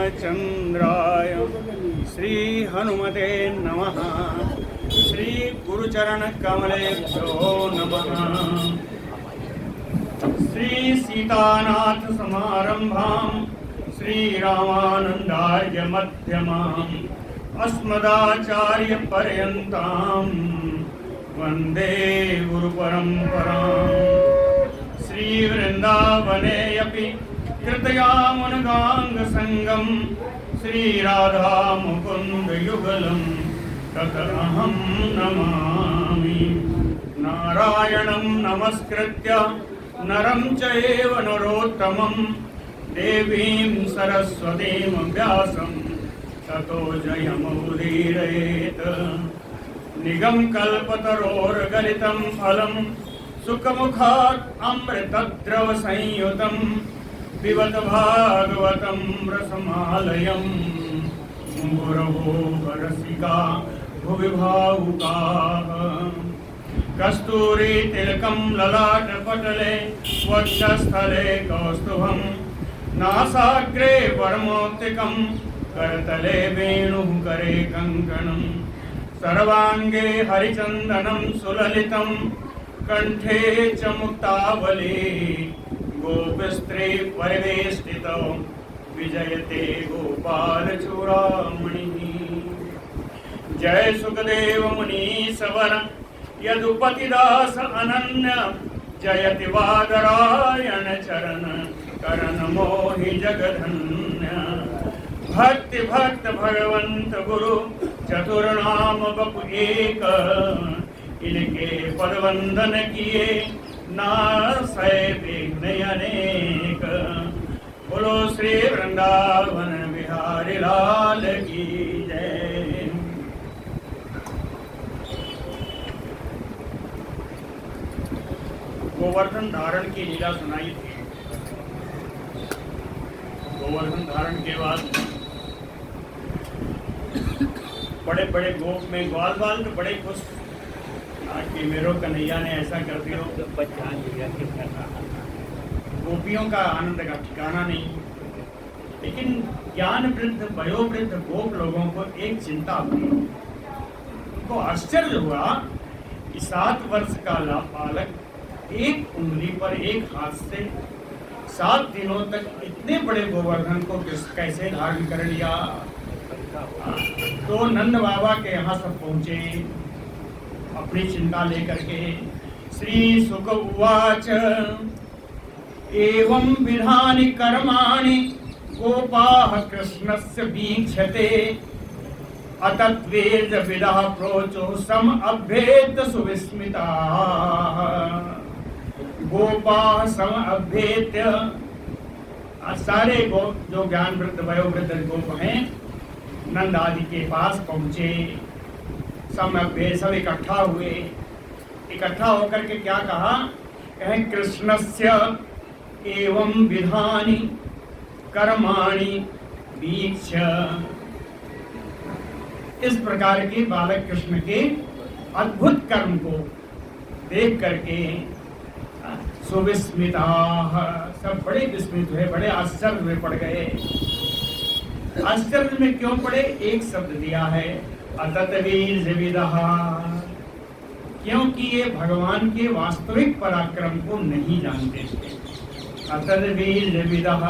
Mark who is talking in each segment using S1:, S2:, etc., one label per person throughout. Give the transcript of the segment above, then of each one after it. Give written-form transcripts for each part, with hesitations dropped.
S1: रामचंद्राय श्री हनुमते नमः। श्री गुरुचरण कमलेभ्यो नमः। श्री सीतानाथ समारंभां श्री रामानंदार्य मध्यमाम् अस्मदाचार्य पर्यन्तां वंदे गुरु परंपरां। श्री वृंदावने अपि कृतयामुनगांग संगम श्री राधा मुकुंद युगलम ततहं नमामि। नारायणं नमस्कृत्य नरं चैव नरोत्तमं देवीं सरस्वतीं व्यासं ततो जयमुदीरयेत्। निगम कल्पतरोर्गलितं फलं सुखमुखात् अमृतद्रव संयुतं पिबत भागवतं रसमालयं मुहुरहो रसिका भुवि भावुकाः। कस्तूरी तिलकं ललाटपटले वक्षस्थले कौस्तुभं नासाग्रे परमौक्तिकं करतले वेणुः करे कङ्कणं। सर्वांगे हरिचंदनं सुललितं कंठे च मुक्तावली गोपस्त्री परिवेष्टितो विजयते गोपालचूड़ामणिः। जय सुखदेव मुनीश्वर यदुपतिदास अनन्य जयति वादरायण चरण करण मोहि जगधन्य। भक्ति भक्त भगवंत गुरु चतुर्नाम बपु एक इनके पदवंदन किए नासै विघ्न अनेक। बोलो श्री वृंदावन बिहारी लाल की जय। गोवर्धन धारण की लीला सुनाई थी। गोवर्धन धारण के बाद बड़े बड़े गोप में ग्वाल बाल तो बड़े खुश कि मेरो कन्हैया ने ऐसा कर दिया। गोपियों का आनंद का ठिकाना नहीं। लेकिन ज्ञान वृद्ध वयोवृद्ध गोप लोगों को एक चिंता हुई। उनको आश्चर्य हुआ कि 7 वर्ष का बालक एक उंगली पर एक हाथ से 7 दिनों तक इतने बड़े गोवर्धन को कैसे धारण कर लिया। तो नंद बाबा के यहाँ सब पहुंचे अपनी चिंता लेकर के। श्री शुक उवाच एवं विधानि कर्माणि गोपाः कृष्णस्य वीक्षते अतत्वेद विदः प्रोचो सम अभ्येत सुविस्मिताः। गोपाः सम अभ्येत्य सारे गोप जो ज्ञान वृद्ध वयोवृद्ध गोप हैं नंद आदि के पास पहुंचे। सब इकट्ठा हुए। इकट्ठा होकर के क्या कहा? कहें कृष्णस्य एवं विधानि कर्माणि वीक्ष्य। इस प्रकार के बालक कृष्ण के अद्भुत कर्म को देख करके सुविस्मिताः सब बड़े विस्मित हुए, बड़े आश्चर्य में पड़ गए। आश्चर्य में क्यों पड़े? एक शब्द दिया है अततवीर्यविदः, क्योंकि ये भगवान के वास्तविक पराक्रम को नहीं जानते थे। अततवीर्यविदः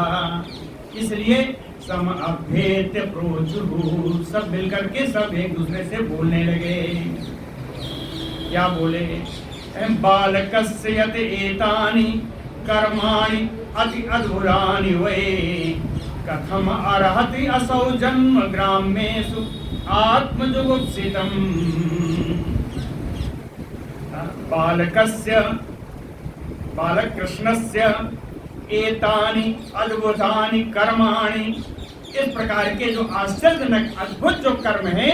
S1: इसलिए सम अभ्येत्य प्रोचुः सब मिलकर के सब एक दूसरे से बोलने लगे। क्या बोले? बालकस्य यत् एतानि कर्माणि अति अद्भुतानि वै कथम अर्हति असौ जन्म ग्रामेषु आत्मजुगुप्सितम्। बालक कृष्णस्य एतानि अद्भुतानि कर्माणि इस प्रकार के जो आश्चर्यजनक अद्भुत जो कर्म है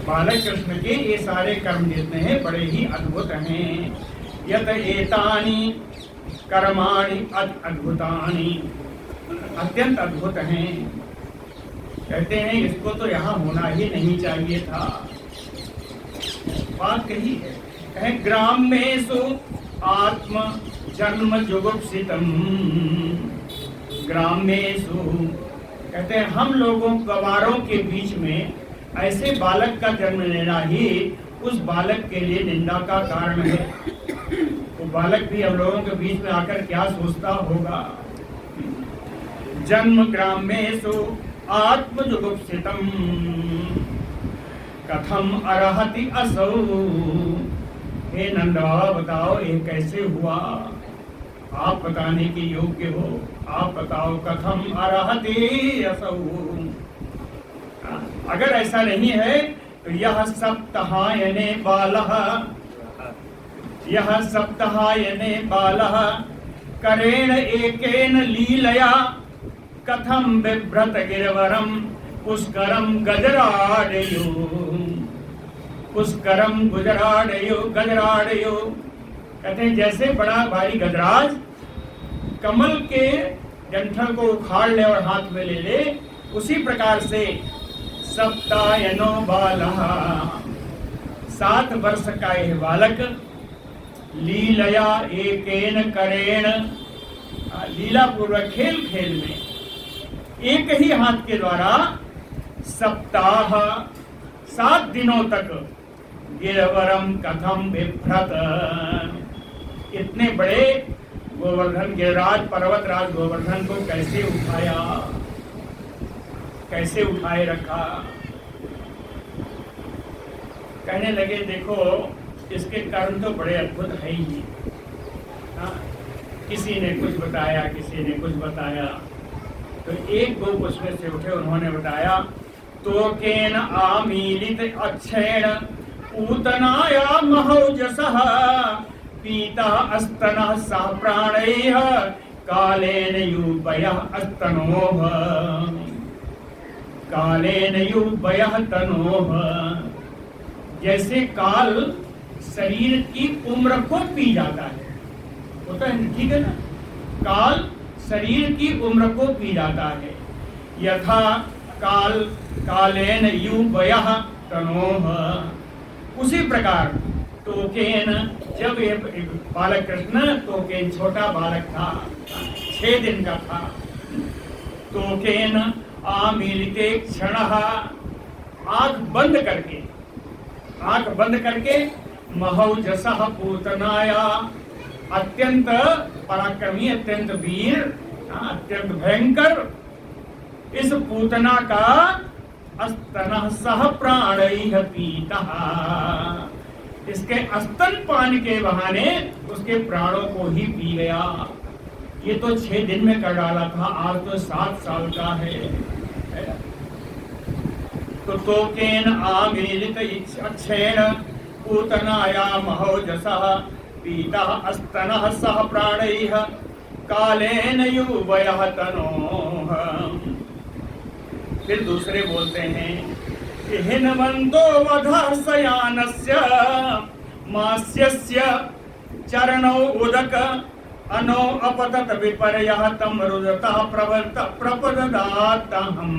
S1: बालक कृष्ण के ये सारे कर्म जितने हैं बड़े ही अद्भुत हैं। यत एतानि कर्माणि अद्भुतानि अत्यंत अद्भुत हैं। कहते हैं इसको तो यहाँ होना ही नहीं चाहिए था। बात कही है, कहे ग्रामेषु आत्म जन्म जुगुप्सितम्। ग्रामेषु, कहते हैं हम लोगों गवारों के बीच में ऐसे बालक का जन्म लेना ही उस बालक के लिए निंदा का कारण है। वो बालक भी हम लोगों के बीच में आकर क्या सोचता होगा। जन्म ग्रामेषु आत्मजुगुप्सितम् कथम अर्हति असौ। हे नंद बाबा बताओ ये कैसे हुआ, आप बताने के योग्य हो, आप बताओ कथम अर्हति असौ। अगर ऐसा नहीं है तो यह सप्ताहायने बालः, यह सप्ताहायने बालः करेण एकेन लीलया कथम बिभ्रत गिरवरम पुष्करम गजराडयो, पुष्करम गुजराडयो गजराडयो। कहते हैं जैसे बड़ा भारी गजराज कमल के डंठल को उखाड़ ले और हाथ में ले ले, उसी प्रकार से सप्तायनो बालः 7 वर्ष का यह बालक लीलया एकेन करेण, लीला पूर्वक खेल खेल में एक ही हाथ के द्वारा सप्ताह 7 दिनों तक गिरवरम कथम बिभ्रत, इतने बड़े गोवर्धन गिरिराज पर्वत राज गोवर्धन को कैसे उठाया, कैसे उठाए रखा। कहने लगे देखो इसके कर्म तो बड़े अद्भुत है ही। किसी ने कुछ बताया, किसी ने कुछ बताया, तो एक दो उसमें से उठे, उन्होंने बताया तो केन आमीलित अक्षेण पूतनाया महौजसः पीता अस्तनः सह प्राणैः कालेन युवयः अस्तनोः, कालेन युवयः तनोः। जैसे काल शरीर की उम्र को पी जाता है, होता है ठीक है ना, काल शरीर की उम्र को पी जाता है। यथा काल कालेन युवयः तनोः, उसी प्रकार तोकेन, जब ये बालक कृष्ण तोकेन छोटा बालक था, 6 दिन का था, तोकेन आमीलिते क्षणः, आंख बंद करके, आंख बंद करके महौजसः पूतनाया, अत्यंत पराक्रमी, अत्यंत वीर, अत्यंत भयंकर इस पूतना का अस्तनः सह प्राणैः पीतः, इसके स्तन पान के बहाने उसके प्राणों को ही पी गया। ये तो 6 दिन में कर डाला था, आज तो 7 साल का है। तो तोकेन आमीलित अक्षेण पूतनाया महौजसः पीतः स्तनः सह प्राणैः कालेन युवयः तनोः। फिर दूसरे बोलते हैं हिनवंतो वधसयानस्य मास्यस्य चरणौ उदक अनो अपतत विपर्यः तम रुदतः प्रपददातहम्,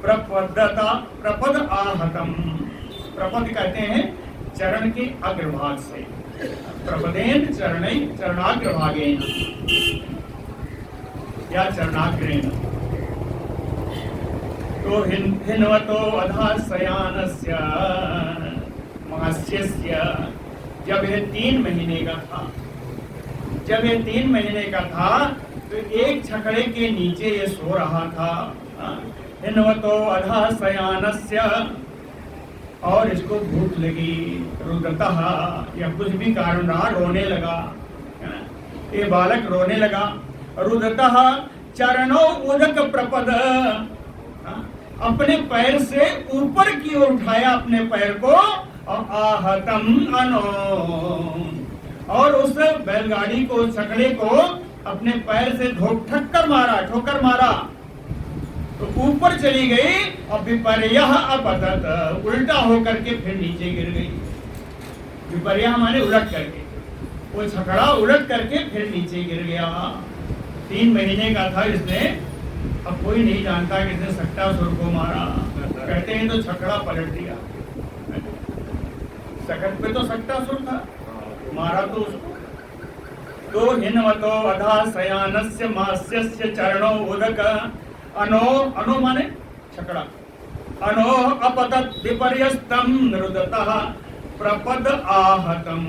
S1: प्रपद आहतम। प्रपद कहते हैं चरण के अग्रभाग से, प्रपदेन चरणै चरणाग्रभागेन या चरणाग्रेण। तो हिन्वतो अधशयानस्य मास्यस्य, जब यह 3 महीने का था, जब ये 3 महीने का था तो एक छकड़े के नीचे ये सो रहा था। हिन्वतो अधशयानस्य, और इसको भूख लगी, रुदतः या कुछ भी कारण रहा, रोने लगा, ये बालक रोने लगा। रुदतः चरणों उदक प्रपद, अपने पैर से ऊपर की ओर उठाया अपने पैर को, और आहतम अनो, और उस बैलगाड़ी को, छकड़े को अपने पैर से ठक्कर मारा, ठोकर मारा, तो ऊपर चली गई और विपर्यः अपतत, उल्टा होकर के फिर नीचे गिर गई। विपर्यः माने उलट करके, वो छकड़ा उलट करके फिर नीचे गिर गया। 3 महीने का था इसने, अब कोई नहीं जानता कि इसने सक्टासुर को मारा। कहते हैं तो छकड़ा पलट दिया, सकट पे तो सक्टासुर था, मारा तो उसको। तो हिन्वतो अधा शयानस्य मास्यस्य चरणो उदक अनो अनो माने छकड़ा अनो अपतत विपर्यस्तम रुदतः प्रपद आहतम।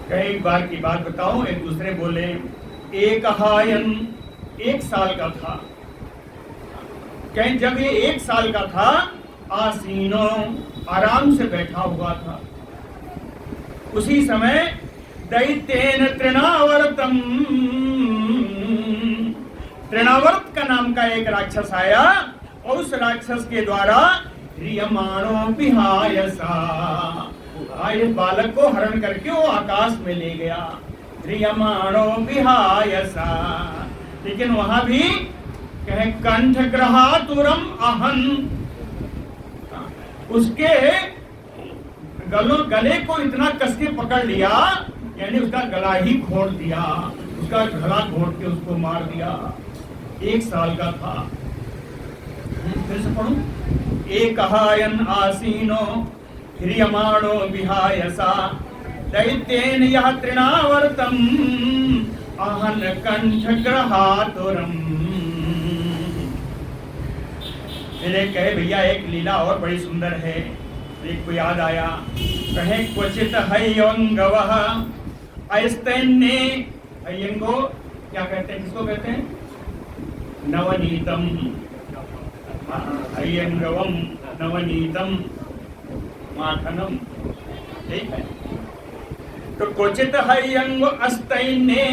S1: कई बार की बात बताऊं, एक दूसरे बोले एक हायन 1 साल का था। कहीं जब ये 1 साल का था, आसीनो आराम से बैठा हुआ था, उसी समय दैत्येन तृणावर्तम, तृणावर्त का नाम का एक राक्षस आया और उस राक्षस के द्वारा रियमाणो विहायसा, इस बालक को हरण करके वो आकाश में ले गया। रियमाणो विहायसा, लेकिन वहां भी कहे कंठ ग्रहातुरम अहन, उसके गले को इतना कस के पकड़ लिया, यानी उसका गला ही घोट दिया, उसका गला घोट के उसको मार दिया। 1 साल का था। फिर से पढ़ो, एक हायन आसीनो ह्रियमाणो विहायसा दैत्येन यह तृणावर्तम अहन कंठ ग्रहातुरम। मेरे कहे भैया एक लीला और बड़ी सुंदर है, एक को याद आया। कहे क्वचित हयंगवः अयस्तैन्ने, हयंगो क्या कहते हैं, किसको कहते हैं? नवनीतम, हयंगवम नवनीतम माखनम, ठीक है। तो क्वचित हयंग अस्तैन्ने,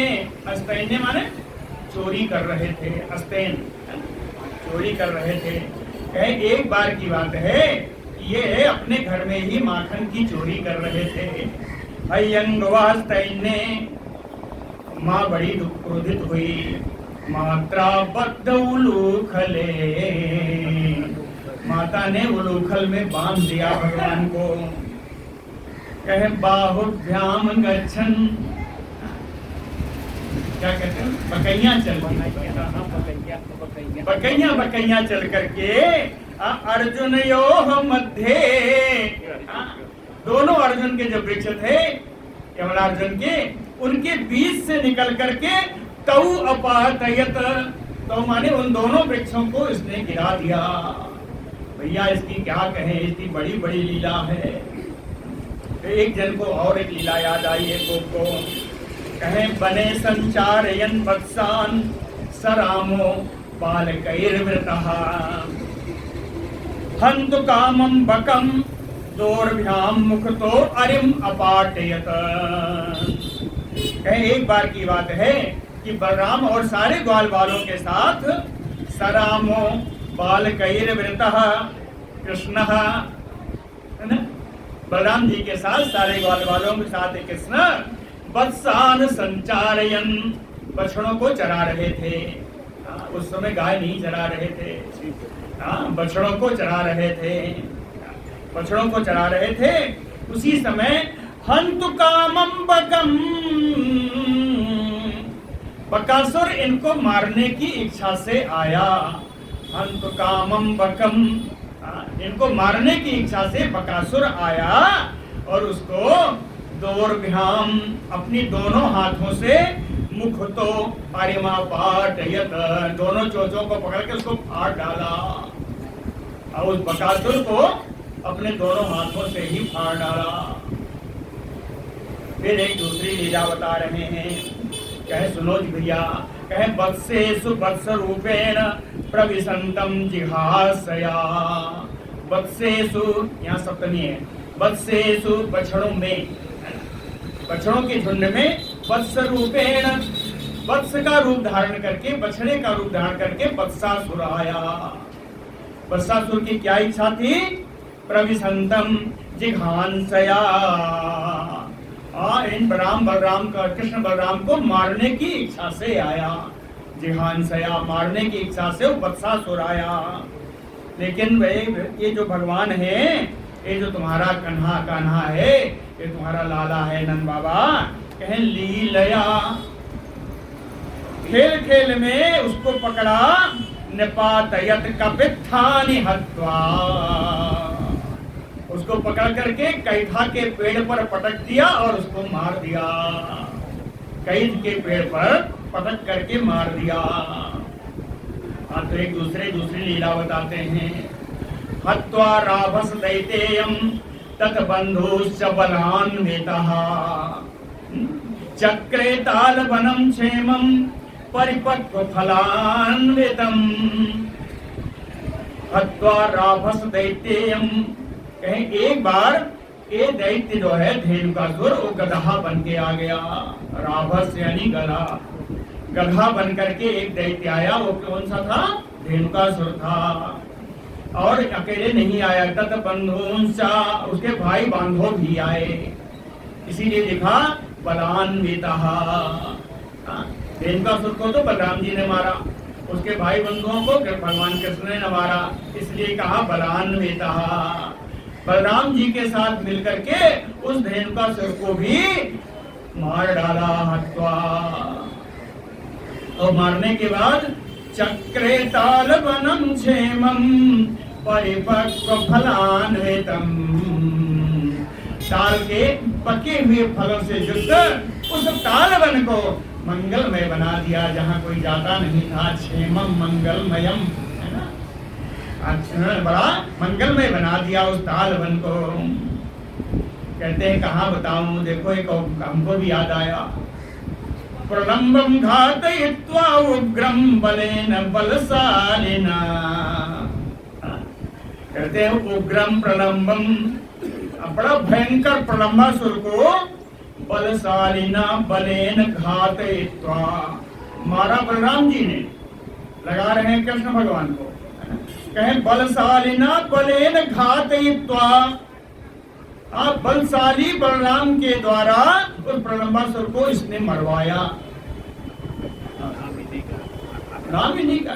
S1: अस्तैन्ने माने चोरी कर रहे थे, अस्तैन चोरी कर रहे थे। एक बार की बात है, ये अपने घर में ही माखन की चोरी कर रहे थे। हयंगवास्तैन्ने, माँ बड़ी क्रोधित हुई। मात्रा बद्ध उलूखले, माता ने उलूखल में बांध दिया भगवान को। कहे बाहुभ्याम गच्छन, क्या कहते हैं, बकैया चल, बकैया चल करके अर्जुन योह मध्य, दोनों अर्जुन के जो वृक्ष थे यमलार्जुन के, उनके बीच से निकल करके तौ अपातयत, तो माने उन दोनों वृक्षों को इसने गिरा दिया। भैया इसकी क्या कहें, इसकी बड़ी बड़ी लीला है। एक जन को और एक लीला याद आई है को कहे बने संचारयन वत्सान सरामो बालकैर्वृतः हन्तु कामं बकं दोर्भ्यां मुखतो अरिम अपाटयत। एक बार की बात है कि बलराम और सारे ग्वाल बालों के साथ सरामो बालकैर्वृतः कृष्णः, बलराम जी के साथ सारे ग्वाल बालों के साथ कृष्ण वत्सान संचारयन, बछड़ों को चरा रहे थे। उस समय गाय नहीं चरा रहे थे, बछड़ों को चरा रहे थे, बछड़ों को चरा रहे थे। उसी समय हन्तु कामं बकं, बकासुर इनको मारने की इच्छा से आया। हन्तु कामं बकं, इनको मारने की इच्छा से बकासुर आया और उसको दोर्भ्याम, अपनी दोनों हाथों से मुख तो पारिमा पाटयत, दोनों चोचों को पकड़ के उसको फाड़ डाला और उस बकासुर को अपने दोनों हाथों से ही फाड़ डाला। फिर एक दूसरी लीला बता रहे हैं। कहे सुनो जी भैया, कहे वत्सेषु वत्स रूपेण प्रविशंतम जिहासया, वत्सेषु यहाँ सप्तमी है, वत्सेषु बछड़ों में, बछड़ों के झुंड में वत्स रूपेण, वत्स का रूप धारण करके, बछड़े का रूप धारण करके वत्सासुर आया। वत्सासुर की क्या इच्छा थी? प्रविशंतम जिघांसया, इन बलराम का, कृष्ण बलराम को मारने की इच्छा से आया। जिघांसया, मारने की इच्छा से वत्सासुर आया। लेकिन वे ये जो भगवान है, ये जो तुम्हारा कान्हा है, ये तुम्हारा लाला है नंद बाबा, कहें लीलया, खेल खेल में उसको पकड़ा। निपातयत कपित्थानि हत्वा, उसको पकड़ करके कैथा के पेड़ पर पटक दिया और उसको मार दिया। कैथ के पेड़ पर पटक करके मार दिया। तो एक दूसरी लीला बताते हैं। हत्वा राभस दैतेयम तत बंधुश्च बलान्वितः चक्रे तालवनं क्षेमं परिपक्व फलान्वितम्। हत्वा राभस दैत्यम, कहें एक बार ये दैत्य जो है धेनुकासुर वो गधा बन के आ गया। राभस यानी गधा, गधा बन करके एक दैत्य आया। वो कौन सा था? धेनुकासुर था। और अकेले नहीं आया, तत बंधुंसा, उसके भाई बांधव भी आए। इसीलिए लिखा बलान्वितः। धेनुकासुर को तो बलराम जी ने मारा, उसके भाई बंधुओं को भगवान कृष्ण ने मारा, इसलिए कहा बलान्वितः। बलराम जी के साथ मिलकर के उस धेनुकासुर को भी मार डाला। हत्वा, और मारने के बाद चक्रे तालवनं क्षेमं परिपक्व फलान्वितम्, ताल के पके हुए फलों से युक्त उस तालवन को मंगलमय बना दिया, जहाँ कोई जाता नहीं था। क्षेमम मंगलमयम, है ना? अच्छा, बड़ा मंगलमय बना दिया उस तालवन को। कहते हैं कहाँ बताऊं, देखो एक हमको भी याद आया। प्रलंबम घातयित्वा उग्रम बलेन बलशालिना, कहते हैं उग्रम प्रलंबम, बड़ा भयंकर प्रलंबासुर को बलशालिना बलेन घातयित्वा मारा बलराम जी ने। लगा रहे हैं कृष्ण भगवान को, कहें बलशालिना बलेन घातयित्वा, आप बलशाली बलराम के द्वारा उस प्रलंबासुर को इसने मरवाया। नाम ही नहीं का,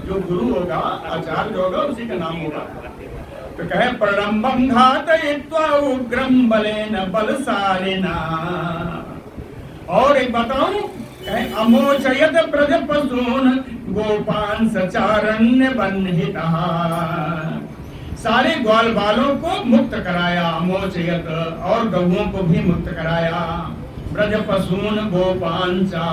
S1: जो गुरु होगा, आचार्य होगा, उसी का नाम होगा। तो कहे प्रलंबम घातयित्वा उग्रम बलेन बलशालिना। और एक बताऊं, कहे अमोचयत ब्रजपसून गोपान सचारण्य बन्हितः, सारे ग्वाल बालों को मुक्त कराया। अमोचयत, और गौओं को भी मुक्त कराया। ब्रजपसून गोपान चा,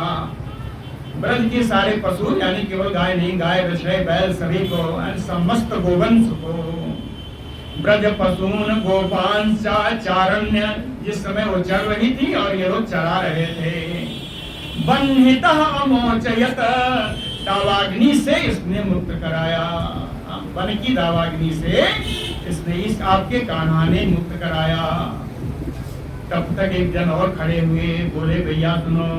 S1: ब्रज के सारे पशु यानी केवल गाय नहीं, गाय वृषय बैल सभी को, समस्त गोवंश को। ब्रज पशून गोपान चा चारण्य, जिस समय वो चल रही थी और ये लोग चरा रहे थे। बन्हितः अमोचयत, दावाग्नि से इसने मुक्त कराया। वन की दावाग्नि से इसने इस आपके कान्हा ने मुक्त कराया। तब तक एक जन और खड़े हुए, बोले भैया सुनो।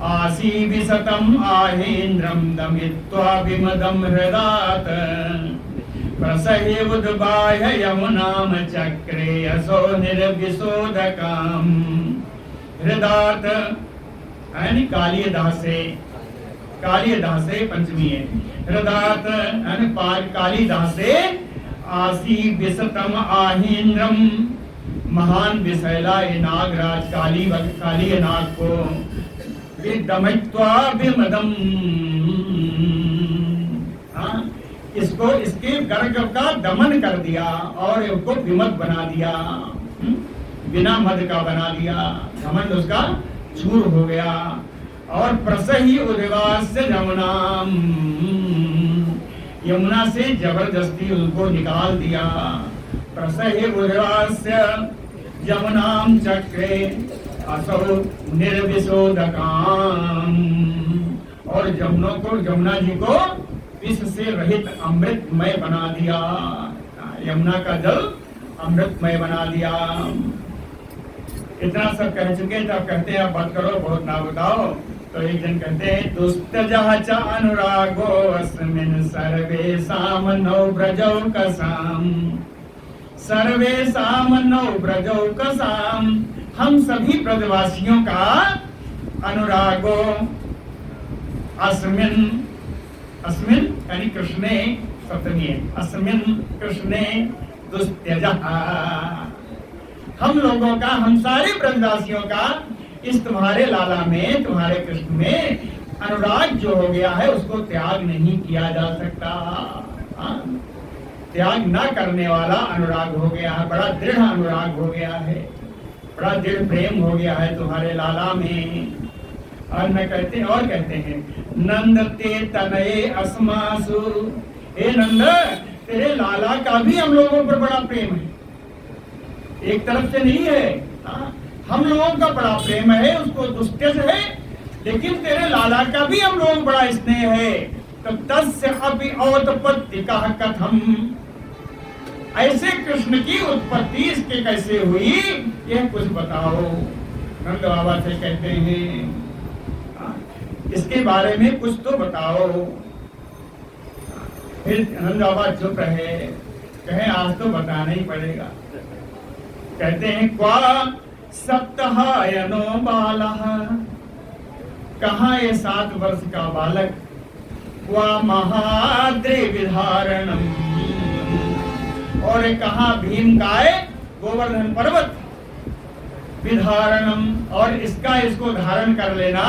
S1: आसी विशतम आहेन्द्रम दमित्वा विमदम हृदात प्रसहे उद्बाह्य यमुनाम चक्रे असो निर्विशोदकम। हृदात यानी कालिय दासे, कालिय दासे पंचमी है। हृदात यानी काली दासे, आसी विशतम आहेन्द्रम, महान विशैला नागराज काली नाग को दमित्वा विमदम, इसको इसके गर्ग का दमन कर दिया और उसको विमद बना दिया, बिना मद का बना दिया। घमंड उसका चूर हो गया। और प्रसही उद्वास्य यमुना, यमुना से जबरदस्ती उसको निकाल दिया। प्रसही उद्वास्य यमुनाम चक्रे असौ निर्विशोदकाम, और यमुना जी को विष से रहित अमृतमय बना दिया। यमुना का जल अमृतमय बना दिया। इतना सब कह चुके, तब कहते हैं अब बात करो, बहुत ना बताओ। तो एक जन कहते हैं दुस्तजः च अनुरागो अस्मिन् सर्वेषां नौ ब्रजौकसाम्, सर्वेषां नौ ब्रजौकसाम्, हम सभी ब्रजवासियों का अनुरागो अस्मिन्, अस्मिन् यानी कृष्णे सप्तमी है, अस्मिन् कृष्णे दुस्त्यजः, हम लोगों का, हम सारे ब्रजवासियों का इस तुम्हारे लाला में, तुम्हारे कृष्ण में अनुराग जो हो गया है उसको त्याग नहीं किया जा सकता। त्याग ना करने वाला अनुराग हो गया है, बड़ा दृढ़ अनुराग हो गया है, बड़ा दृढ़ प्रेम हो गया है तुम्हारे लाला में। और मैं कहते हैं नंद ते तनये अस्मासु, हे नंद तेरे लाला का भी हम लोगों पर बड़ा प्रेम है, एक तरफ से नहीं है। हम लोगों का बड़ा प्रेम है, उसको दुष्ट है, लेकिन तेरे लाला का भी हम लोगों बड़ा स्नेह है। तो तस्य अपि औत्पत्ति का कथम, ऐसे कृष्ण की उत्पत्ति इसके कैसे हुई, यह कुछ बताओ। नंद बाबा से कहते हैं इसके बारे में कुछ तो बताओ। फिर नंद बाबा चुप रहे, कहे आज तो बताना ही पड़ेगा। कहते हैं क्वा सप्ताहायनो बालः, कहाँ ये 7 वर्ष का बालक, क्वा महाद्रिविधारणम, और कहाँ भीम काय गोवर्धन पर्वत विधारणम, और इसको धारण कर लेना,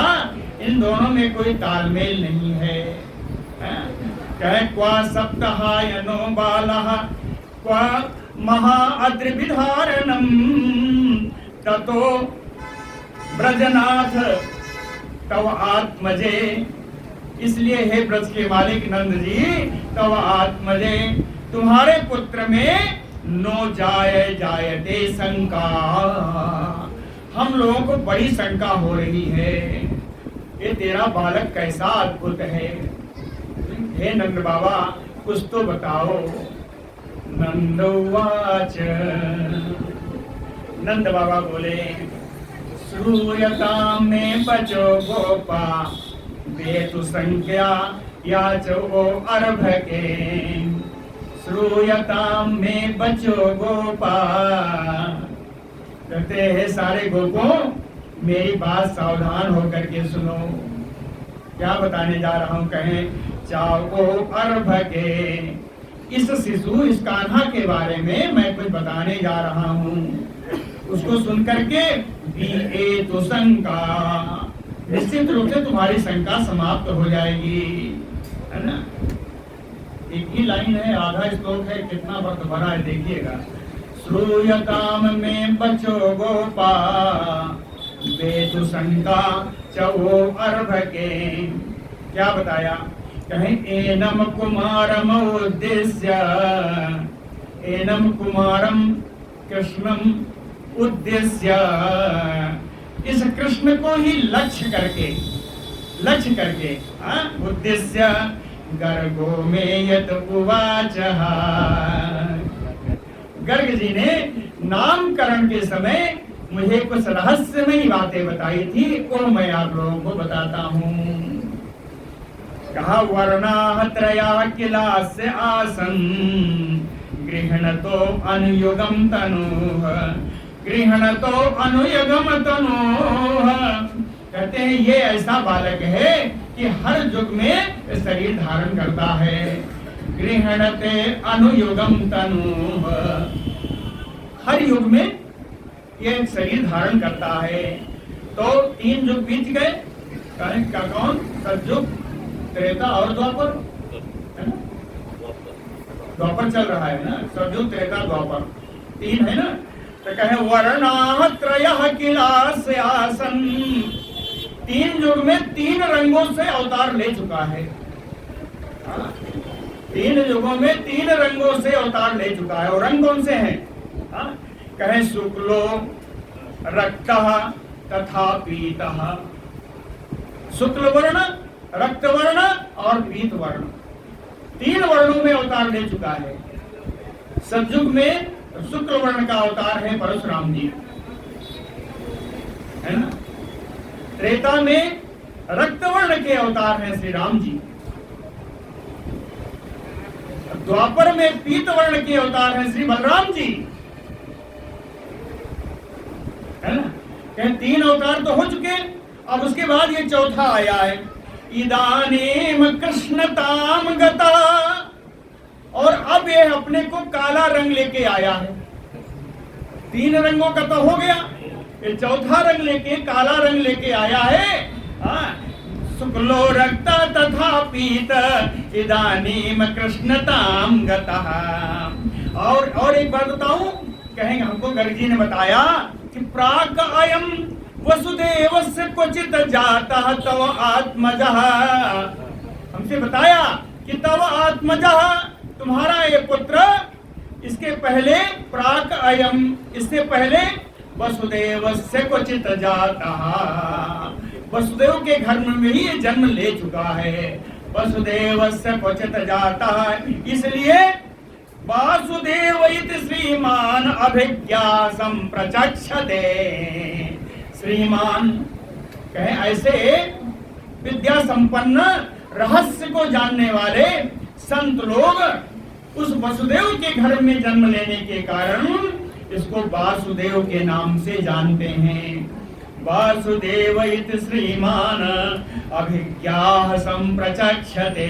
S1: इन दोनों में कोई तालमेल नहीं है। कहे क्वा सप्ताहायनो बालः क्वा महाद्रिविधारणम ततो ब्रजनाथ तव आत्मजे, इसलिए हे ब्रज के मालिक नंद जी, तव आत्मजे तुम्हारे पुत्र में नो जायते शंका, हम लोगों को बड़ी शंका हो रही है, ये तेरा बालक कैसा अद्भुत है। हे नंद बाबा कुछ तो बताओ। नंदोवाच, नंद बाबा बोले श्रूयतां मे बचो गोपा वेतु संख्या याचो अर्भके, श्रूयतां मे बचो गोपा, कहते हैं सारे गोपों मेरी बात सावधान होकर के सुनो, क्या बताने जा रहा हूं। कहें चाओ अर्भके, इस शिशु इस कान्हा के बारे में मैं कुछ बताने जा रहा हूँ, उसको सुनकर के तो शंका, निश्चित रूप से तुम्हारी शंका समाप्त हो जाएगी, है ना। एक ही लाइन है, आधा श्लोक है, कितना वक्त भरा है देखिएगा। श्रूयताम में बचो गोपा वेतु शंका चवो अर्भके, क्या बताया। कहें एनम कुमारम उद्देश्य, एनम कुमारम कृष्णम उद्देश्य, इस कृष्ण को ही लक्ष्य करके उद्देश्य गर्गो में यत उवाच, गर्ग जी ने नामकरण के समय मुझे कुछ रहस्यमयी बातें बताई थी, वो मैं आप लोगों को बताता हूँ। कहा वर्णा त्रया किलास्य आसन गृह्णतो अनुयुगम तनुः, गृह्णतो अनुयुगम तनुः, कहते हैं ये ऐसा बालक है कि हर युग में शरीर धारण करता है। गृह्णते अनुयुगम तनुः, हर युग में ये शरीर धारण करता है। तो 3 युग बीत गए, का कौन, सतयुग, त्रेता और द्वापर, द्वापर चल रहा है ना, सतयुग त्रेता द्वापर 3 है ना। तो कहे वर्णा त्रयः किलास्य आसन, 3 युग में 3 रंगों से अवतार ले चुका है, 3 युगों में 3 रंगों से अवतार ले चुका है। और रंग कौन से हैं, कहे शुक्लो रक्तः तथा पीतः, शुक्ल वर्ण, रक्त वर्ण और पीत वर्ण, 3 वर्णों में अवतार ले चुका है। सतयुग में शुक्ल वर्ण का अवतार है परशुराम जी, है ना। त्रेता में रक्त वर्ण के अवतार हैं श्री राम जी, द्वापर में पीत वर्ण के अवतार हैं श्री बलराम जी, है ना। 3 अवतार तो हो चुके, अब उसके बाद ये चौथा आया है, इदानीम कृष्णताम गता, और अब ये अपने को काला रंग लेके आया है। 3 रंगों का तो हो गया, ये चौथा रंग लेके, काला रंग लेके आया है। शुक्लो रक्त तथा पीत इदानीम कृष्णताम गतः। और एक बात बताऊं, कहेंगे हमको गर्ग जी ने बताया कि प्राक अयम वसुदेवस्य क्वचित जातः तव आत्मजः। हमसे बताया कि तव आत्मजः, तुम्हारा ये पुत्र, इसके पहले प्राक अयम, इससे पहले वसुदेवस्य क्वचित जातः, वसुदेव के घर में ही ये जन्म ले चुका है। वसुदेवस्य क्वचित जातः, इसलिए वासुदेव इति श्रीमान अभिज्ञा संप्रचक्षते। श्रीमान कहे ऐसे विद्या संपन्न, रहस्य को जानने वाले संत लोग उस वसुदेव के घर में जन्म लेने के कारण इसको वासुदेव के नाम से जानते हैं। वासुदेव इति श्रीमान अभिज्ञा संप्रचक्षते।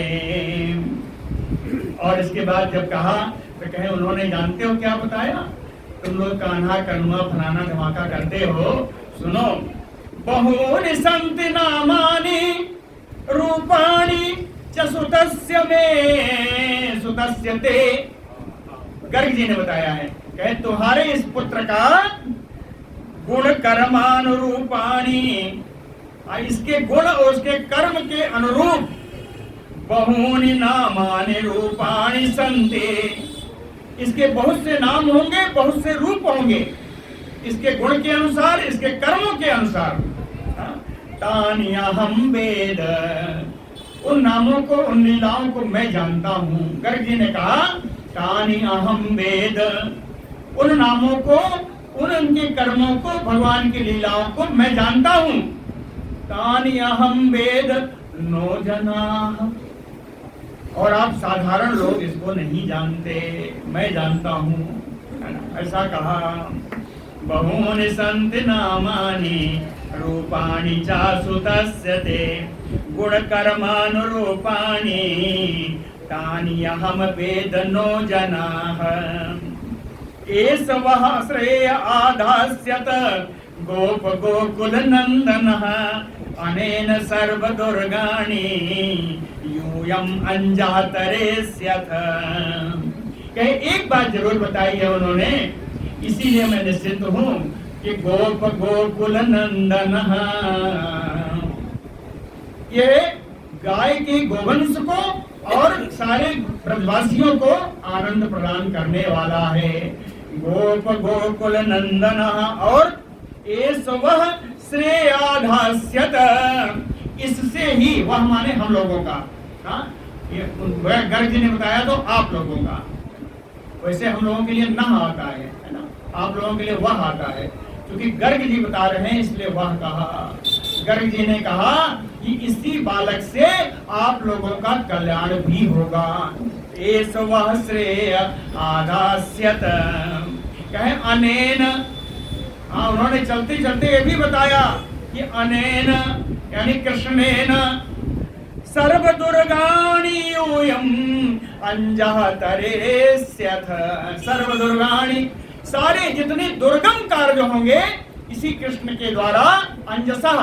S1: और इसके बाद जब कहा तो कहे उन्होंने जानते हो क्या बताया, तुम लोग कान्हा कनुआ फलाना धमाका करते हो, सुनो। बहूनि सन्ति नामानि रूपाणि च सुतस्य मे सुतस्य ते। गर्ग जी ने बताया है, कहे तुम्हारे इस पुत्र का गुण कर्मानुरूपाणि, इसके गुण और उसके कर्म के अनुरूप बहूनि नामानि रूपाणि सन्ति, इसके बहुत से नाम होंगे, बहुत से रूप होंगे, इसके गुण के अनुसार, इसके कर्मों के अनुसार। तानि अहं वेद, उन नामों को, उन लीलाओं को मैं जानता हूँ। गर्ग जी ने कहा तानि अहं वेद, उन नामों को, उनके कर्मों को, भगवान की लीलाओं को मैं जानता हूँ। तानि अहं वेद नो जनाः, और आप साधारण लोग इसको नहीं जानते, मैं जानता हूँ, ऐसा कहा। बहूनि सन्ति नामानि रूपाणि च सुतस्य ते गुण कर्मानुरूपाणि तानि अहं वेद नो जनाः। एष वः श्रेय आधास्यत गोप गोकुल नंदनः अनेन सर्व दुर्गाणि यूयम् अंजातरेस्यथ। कहे एक बात जरूर बताई है उन्होंने, इसीलिए मैं निश्चिंत हूँ कि गोप गोकुल नंदनः, ये गाय के गोवंश को और सारे ब्रजवासियों को आनंद प्रदान करने वाला है। गोप गोकुल नंदनः, और एष वः श्रेयाधास्यत, इससे ही, वह माने हम लोगों का, गर्ग जी ने बताया तो आप लोगों का, वैसे हम लोगों के लिए न आता है ना, आप लोगों के लिए वह आता है, क्योंकि गर्ग जी बता रहे हैं इसलिए वह कहा। गर्ग जी ने कहा कि इसी बालक से आप लोगों का कल्याण भी होगा। एष वः श्रेय आधास्यत, कहे अनेन, उन्होंने चलते चलते ये भी बताया कि अनेन यानी कृष्णेन सर्व दुर्गाणि यूयम् अंजातरेस्यथ। सर्व दुर्गाणि, सारे जितने दुर्गम कार्य होंगे इसी कृष्ण के द्वारा, अंजसा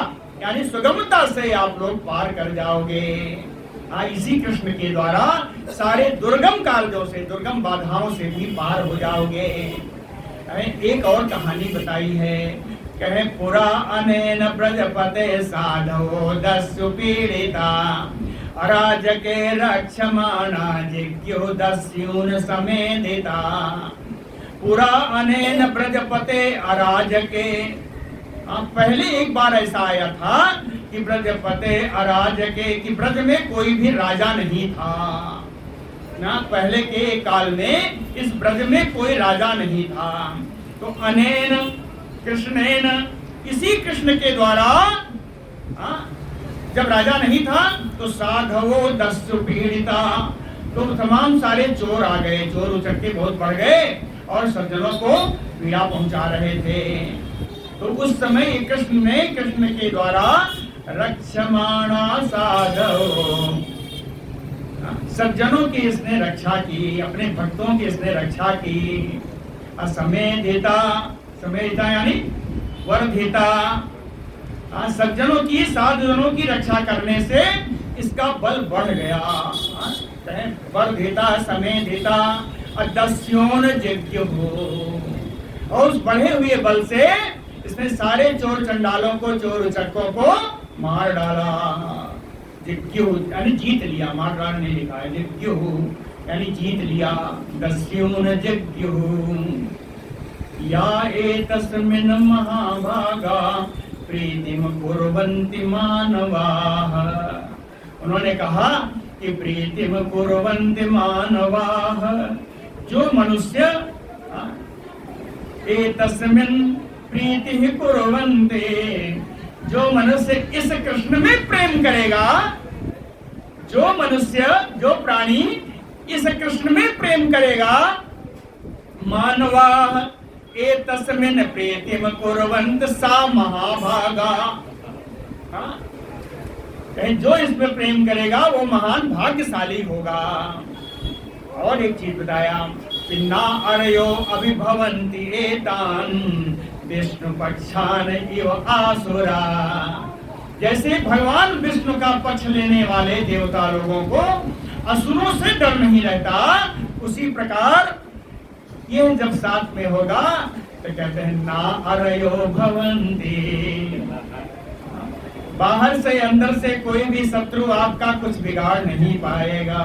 S1: यानी सुगमता से आप लोग पार कर जाओगे। इसी कृष्ण के द्वारा सारे दुर्गम कार्यों से, दुर्गम बाधाओं से भी पार हो जाओगे। एक और कहानी बताई है, कहे पुरा अनेन ब्रजपते साधवो दस्यु पीड़िता अराजके रक्षमाणा जिज्ञो दस्यून समेधिता। पुरा अनेन ब्रजपते अराजके, पहले एक बार ऐसा आया था कि ब्रजपते अराजके, कि ब्रज में कोई भी राजा नहीं था ना, पहले के काल में इस ब्रज में कोई राजा नहीं था। तो अनेन कृष्णेन, इसी कृष्ण के द्वारा, जब राजा नहीं था तो साधवो दस्यु पीड़िता, तो तमाम सारे चोर आ गए, चोर उचक्के बहुत बढ़ गए और सज्जनों को पीड़ा पहुंचा रहे थे। तो उस समय कृष्ण के द्वारा रक्षमाणा साधव, सज्जनों की इसने रक्षा की, अपने भक्तों की इसने रक्षा की। असमेधिता, समेधिता यानी वर्धिता, सज्जनों की, साधुजनों की रक्षा करने से इसका बल बढ़ गया। वर्धिता समय देता अदस्योन यज्ञ हो, और उस बढ़े हुए बल से इसने सारे चोर चंडालों को, चोर उचक्कों को मार डाला। जिज्ञु यानी जीत लिया, मार डाल नहीं लिखा है, जिज्ञु यानी जीत लिया। दस्योन यज्ञु या एतस्मिन् महाभागा प्रीतिम कुर्वन्ति मानवाः। उन्होंने कहा कि प्रीतिम कुर्वन्ति मानवाः, जो मनुष्य एतस्मिन् प्रीति कुर्वन्ति, जो मनुष्य इस कृष्ण में प्रेम करेगा, जो मनुष्य, जो प्राणी इस कृष्ण में प्रेम करेगा, मानवाः एतस्मिन् प्रीतिम कुर्वन्त सा महाभागा। जो इसमें प्रेम करेगा वो महान भाग्यशाली होगा। और एक चीज बताया कि ना अरयो अभिभवन्ति एतान विष्णु पक्षान इव आसुरा। जैसे भगवान विष्णु का पक्ष लेने वाले देवता लोगों को असुरों से डर नहीं रहता, उसी प्रकार ये जब साथ में होगा तो कहते हैं ना अरयो भवन्ति। बाहर से अंदर से कोई भी शत्रु आपका कुछ बिगाड़ नहीं पाएगा।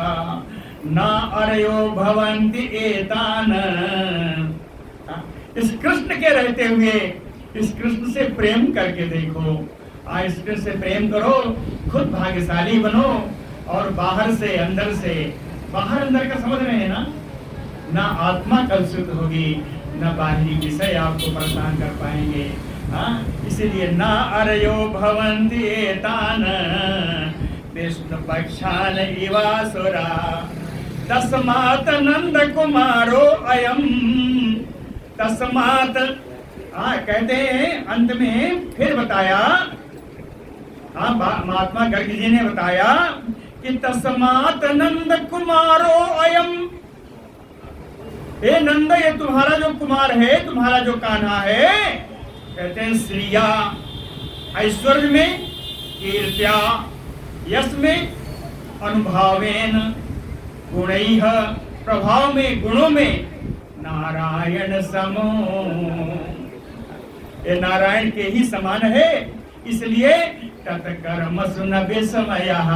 S1: ना अरयो भवन्ति एतान। इस कृष्ण के रहते हुए इस कृष्ण से प्रेम करके देखो। इस कृष्ण से प्रेम करो, खुद भाग्यशाली बनो, और बाहर से अंदर से, बाहर अंदर का समझ रहे हैं ना, ना आत्मा कलुषित होगी, न बाहरी विषय आपको परेशान कर पाएंगे। इसलिए ना अरयो भवन्ति एतान विष्णु पक्षान इवासुरा तस्मात् नंद कुमारो अयम। तस्मात् कहते हैं अंत में फिर बताया, महात्मा गर्ग जी ने बताया कि तस्मात् नंद कुमारो अयम। हे नंद, ये तुम्हारा जो कुमार है, तुम्हारा जो कान्हा है, कहते हैं श्रिया ऐश्वर्य में, कीर्त्या यश में, अनुभावेन गुणैः प्रभाव में, गुणों में, नारायण समो, ये नारायण के ही समान है। इसलिए तत्कर्मसु न विस्मयः,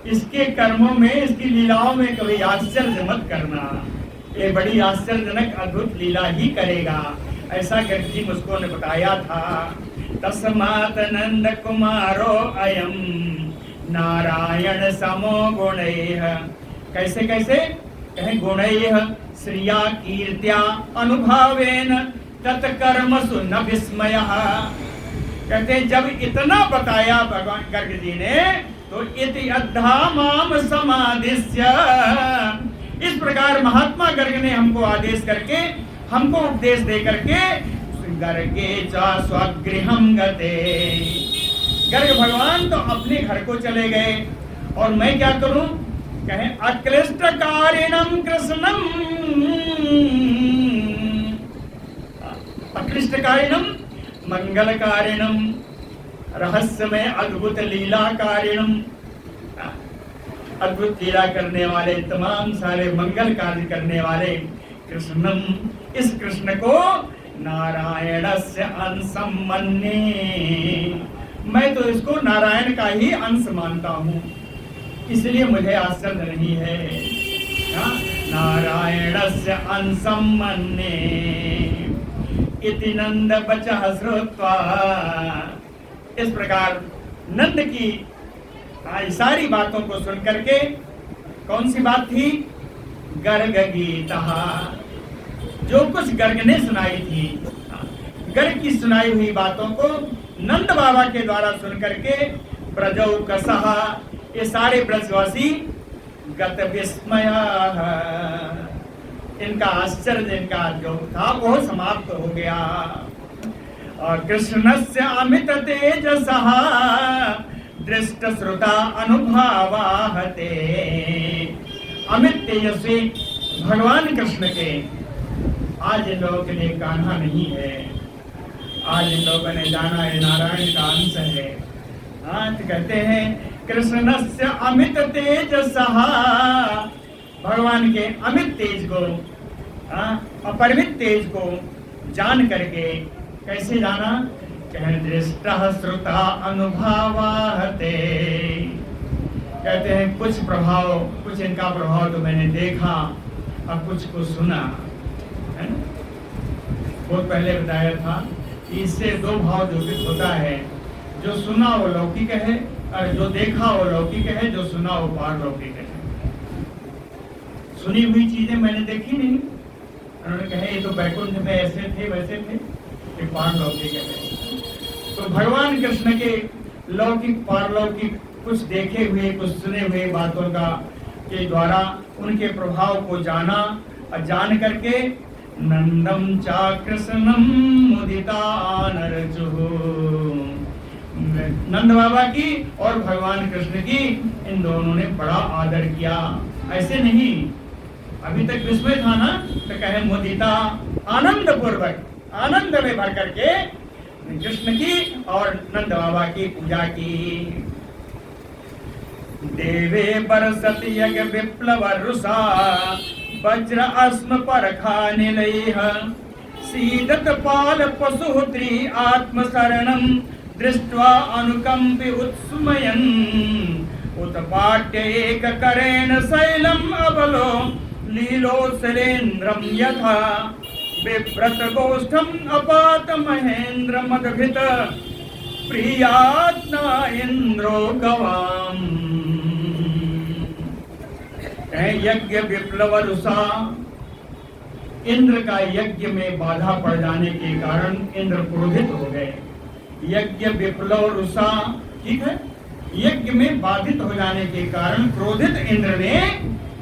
S1: इसके कर्मों में, इसकी लीलाओं में कभी आश्चर्य मत करना। ये बड़ी आश्चर्यजनक अद्भुत लीला ही करेगा, ऐसा गर्ग जी मुझको ने बताया था। तस्मात् नंद कुमारो अयम नारायण समो गुणैः। कैसे कैसे कहें, गुणैः श्रिया कीर्त्या अनुभावेन तत्कर्मसु न विस्मयः। कहते हैं जब इतना बताया भगवान गर्ग जी ने, तो इति अद्धा माम समादिश्य, इस प्रकार महात्मा गर्ग ने हमको आदेश करके, हमको उपदेश दे करके, गर्गे च स्वगृहं गते। गर्ग भगवान तो अपने घर को चले गए, और मैं क्या करूं, कहें अक्लिष्टकारिणं कृष्णं, अक्लिष्टकारिणं मंगलकारिणं, रहस्यमय अद्भुत लीलाकारिणं, अद्भुत लीला करने वाले, तमाम सारे मंगल कार्य करने वाले कृष्णम, इस कृष्ण को नारायणस्य अंशं मन्ये, मैं तो इसको नारायण का ही अंश मानता हूँ, इसलिए मुझे आश्चर्य नहीं है। नारायणस्य अंशं मन्ये इति नंद बचः श्रुत्वा। इस प्रकार नंद की सारी बातों को सुन करके, कौन सी बात थी, गर्ग गीता, जो कुछ गर्ग ने सुनाई थी, गर्ग की सुनाई हुई बातों को नंद बाबा के द्वारा सुन करके ब्रजौ कसः, ये सारे ब्रजवासी गत विस्मय, इनका आश्चर्य, इनका जो था वो समाप्त हो गया। और कृष्णस्य अमित तेजसः दृष्ट श्रुता अनुभावाहते। अमित तेजस्वी भगवान कृष्ण के आज इन लोगों के लिए कान्हा नहीं है, आज इन लोगों ने जाना है नारायण का अंश है। हाँ, तो कहते हैं कृष्णस्य अमित तेज सहा, भगवान के अमित तेज को, अपरिमित तेज को जान करके, कैसे जाना, कहें दृष्टा श्रुता अनुभवाहते, कहते हैं कुछ प्रभाव, कुछ इनका प्रभाव तो मैंने देखा और कुछ को सुना है ना। बहुत पहले बताया था कि इससे दो भाव द्योतित होता है, जो सुना वो लौकिक है और जो देखा वो लौकिक है, जो सुना वो पारलौकिक है। सुनी हुई चीजें मैंने देखी नहीं, उन्होंने कहे ये तो बैकुंठ में ऐसे थे वैसे थे, ये पारलौकिक है। तो भगवान कृष्ण के लौकिक पारलौकिक कुछ देखे हुए कुछ सुने हुए बातों का के द्वारा उनके प्रभाव को जाना, और जान करके नंदम चा कृष्णम मुदिता नरचुः, नंद बाबा की और भगवान कृष्ण की इन दोनों ने बड़ा आदर किया। ऐसे नहीं, अभी तक विस्मय था ना, तो कहे मुदिता, आनंद पूर्वक, आनंद में भर करके कृष्ण की और नंद बाबा की पूजा की। देवे बरसत यज्ञ विप्लव रुषा, वज्र अस्म परखा निलयः, सीदत पाल पशुहुत्री आत्मशरणं दृष्ट्वा अनुकंपि उत्स्मयन्, उत्पाट्य एककरेण शैलम् अबलो लीलोत्सलेन्द्रं यथा, बिभ्रत गोष्ठम् अपात महेन्द्र मदभित, प्रियात्मा इंद्रो गवाम। यज्ञ विप्लव रुषा, इंद्र का यज्ञ में बाधा पड़ जाने के कारण इंद्र क्रोधित हो गए। यज्ञ विप्लव रुषा, ठीक है, यज्ञ में बाधित हो जाने के कारण क्रोधित इंद्र ने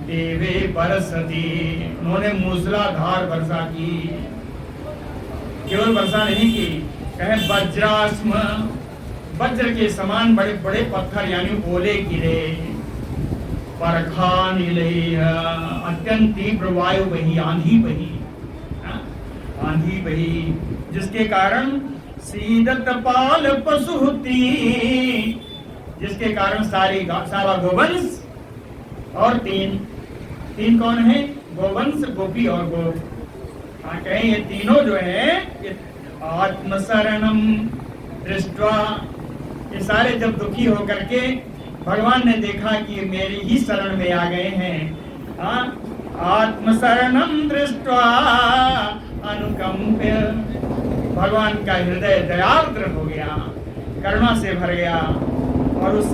S1: देवे बरसती, उन्होंने मूसलाधार वर्षा की। केवल वर्षा नहीं की, कहे वज्रास्म, वज्र के समान बड़े बड़े पत्थर यानी ओले गिरे। परखा निलय, अत्यंत तीव्र वायु बही, आंधी बही, आंधी बही, जिसके कारण सीदत पाल पशुहुती, जिसके कारण सारा गोवंश, और तीन कौन है, गोवंश, गोपी और गो, कहें ये तीनों जो है आत्मशरणम दृष्ट्वा, ये सारे जब दुखी होकर के भगवान ने देखा कि मेरी ही शरण में आ गए हैं, आत्मशरणम दृष्ट्वा अनुकंप्य, भगवान का हृदय दयार्द्र हो गया, करुणा से भर गया। और उस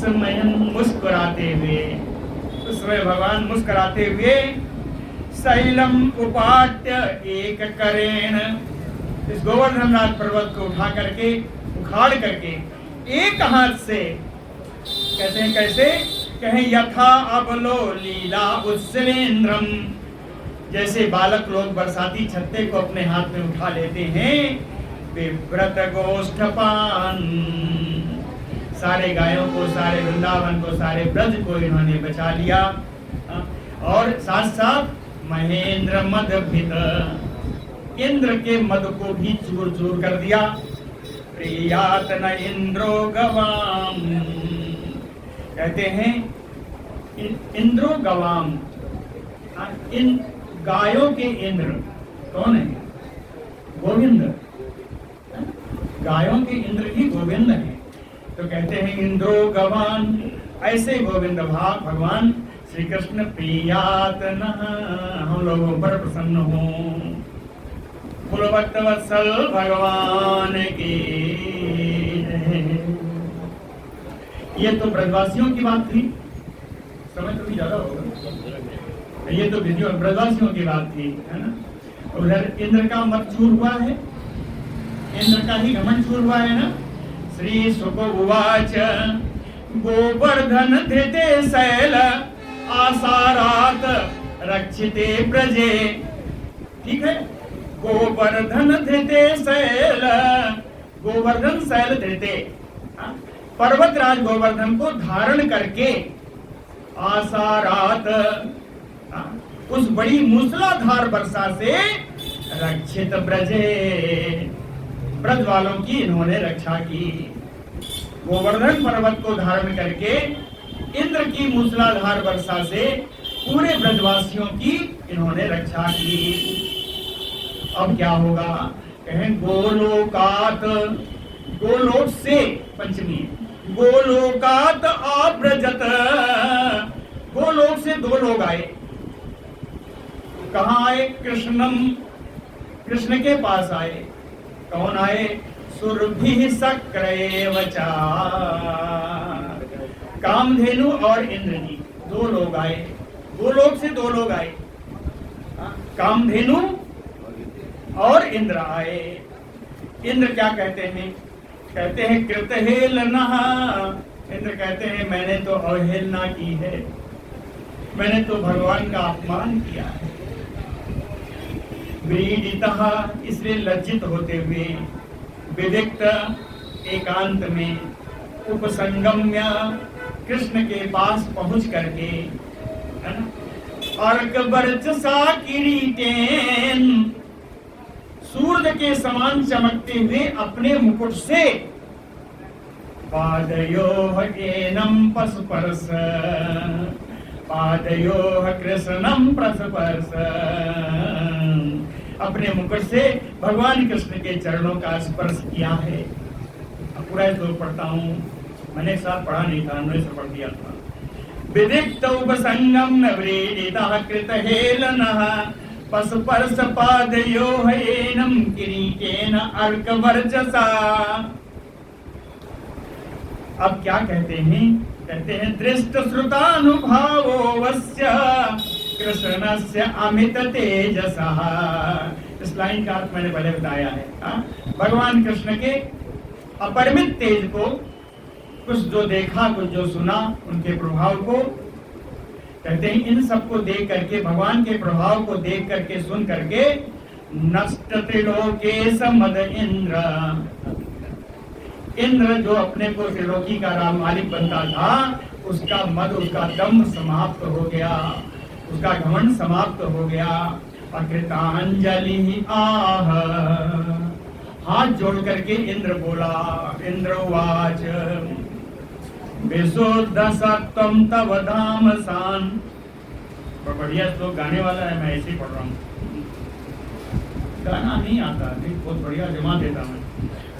S1: समय मुस्कुराते हुए, उस समय भगवान मुस्कुराते हुए शैलम उपाट्य एक करेण, इस गोवर्धन राज पर्वत को उठा करके, उखाड़ करके एक हाथ से, कहते हैं कैसे, कहें यथा अबलो लीला उत्सलेन्द्रम, जैसे बालक लोग बरसाती छत्ते को अपने हाथ में उठा लेते हैं, विव्रत गोष्ठपान, सारे गायों को, सारे वृंदावन को, सारे ब्रज को इन्होंने बचा लिया। और साथ साथ महेंद्र मदभित, इंद्र के मद को भी चूर चूर कर दिया। प्रियात न इंद्रो गवाम, कहते हैं इंद्रो गवाम, इन गायों के इंद्र कौन है, गोविंद, गायों के इंद्र ही गोविंद हैं। तो कहते हैं इंद्रो गवान, ऐसे गोविंद भगवान श्री कृष्ण प्रियात न, हम लोगों पर प्रसन्न हो। कुलवत्त वत्सल भगवान की, ये तो ब्रजवासियों की बात थी, समय तो भी ज्यादा होगा, ये तो ब्रजवासियों की बात थी, है ना। उधर इंद्र का मत चूर हुआ है, इंद्र का ही घमंड चूर हुआ है ना। श्री सुक उवाच गोवर्धन धृते शैल आसारात रक्षिते प्रजे, ठीक है, गोवर्धन धृते शैल, गोवर्धन शैल धृते, पर्वतराज गोवर्धन को धारण करके आसारात, उस बड़ी मूसलाधार वर्षा से रक्षित ब्रजे, ब्रज वालों की इन्होंने रक्षा की। गोवर्धन पर्वत को धारण करके इंद्र की मूसलाधार वर्षा से पूरे ब्रजवासियों की इन्होंने रक्षा की। अब क्या होगा? कहें गोलोकात, गोलोक से पंचमी, गोलोकात आव्रजत, गोलोक से दो लोग आए। कहाँ आए? कृष्णम, कृष्ण के पास आए। कौन आए? सुरभि सक्रेवचा, कामधेनु और इंद्र जी, दो लोग आए। गोलोक से दो लोग आए, कामधेनु और इंद्र आए। इंद्र क्या कहते हैं? कहते हैं कृतहेलना, इंद्र कहते हैं मैंने तो अवहेलना की है, मैंने तो भगवान का अपमान किया है। व्रीडितः, इसलिए लज्जित होते हुए, विदिक्त एकांत में, उपसंगम्य कृष्ण के पास पहुंच करके, है ना, अर्क वर्चसा किरीटेन, सूर्य के समान चमकते हुए अपने मुकुट से, पादयोः एनं पस्पर्श, पादयोः कृष्णं प्रस्पर्श, अपने मुकुट से भगवान कृष्ण के चरणों का स्पर्श किया है। अब पूरा श्लोक पढ़ता हूँ, मैंने एक साथ पढ़ा नहीं था, हमने से पढ़ दिया था। विदिक्त उपसंगम व्रीडितः कृतहेलनः पस्पर्श पादयोः एनं किरीटेन अर्कवर्चसा। अब क्या कहते हैं? कहते हैं दृष्ट श्रुतानुभावो वस्य कृष्णस्य अमित तेजसः। इस लाइन का अर्थ मैंने पहले बताया है। भगवान कृष्ण के अपरिमित तेज को, कुछ जो देखा कुछ जो सुना, उनके प्रभाव को कहते हैं, इन सबको देख करके, भगवान के प्रभाव को देख करके, सुन करके, नष्ट त्रिलोकेश मद इंद्र, इंद्र जो अपने को त्रिलोकी का राम मालिक बनता था, उसका मद, उसका दम समाप्त हो गया, उसका घमंड समाप्त हो गया। अकृतांजलि आह, हाथ जोड़ करके इंद्र बोला, इंद्र उवाच विशुद्धसत्त्वं तव धाम सान। बढ़िया श्लोक गाने वाला है, मैं ऐसे ही पढ़ रहा हूँ, गाना नहीं आता, नहीं बहुत बढ़िया जमा देता मैं।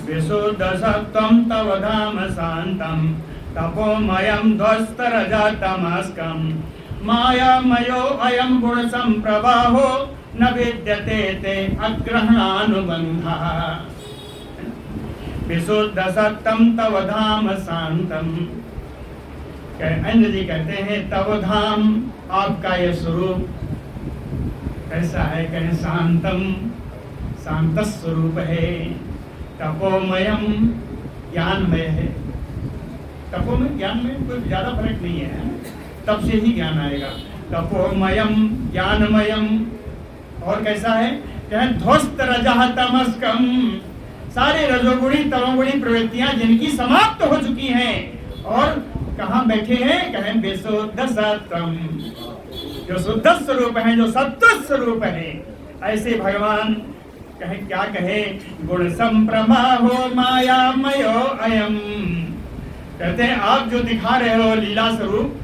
S1: विशुद्धसत्त्वं तव धाम शांतं तपोमयं ध्वस्तरजतमस्कं मायामयो अयं गुण संप्रवाहो न विद्यते ते अग्रहणानुबन्धः। विशुद्धसत्त्वं तव धाम शांतं, इंद्र जी कहते हैं तव धाम, आपका यह स्वरूप कैसा है? कहें शांतम, शांत स्वरूप है। तपोमयम, ज्ञानमय है। तपोमय ज्ञान में कोई ज्यादा फर्क नहीं है, तब से ही ज्ञान आएगा। तपोमयम ज्ञानमयम, और कैसा है? कहें ध्वस्त रजः तमस्कम, सारे रजोगुणी तमोगुणी प्रवृत्तियां जिनकी समाप्त हो चुकी हैं, और कहाँ बैठे हैं? कहें विशुद्ध सत्त्वम, जो शुद्ध स्वरूप है, जो सत्व स्वरूप है, ऐसे भगवान कहें, क्या कहे? गुण संप्रमाहो मायामयो अयम, कहते हैं आप जो दिखा रहे हो लीला स्वरूप,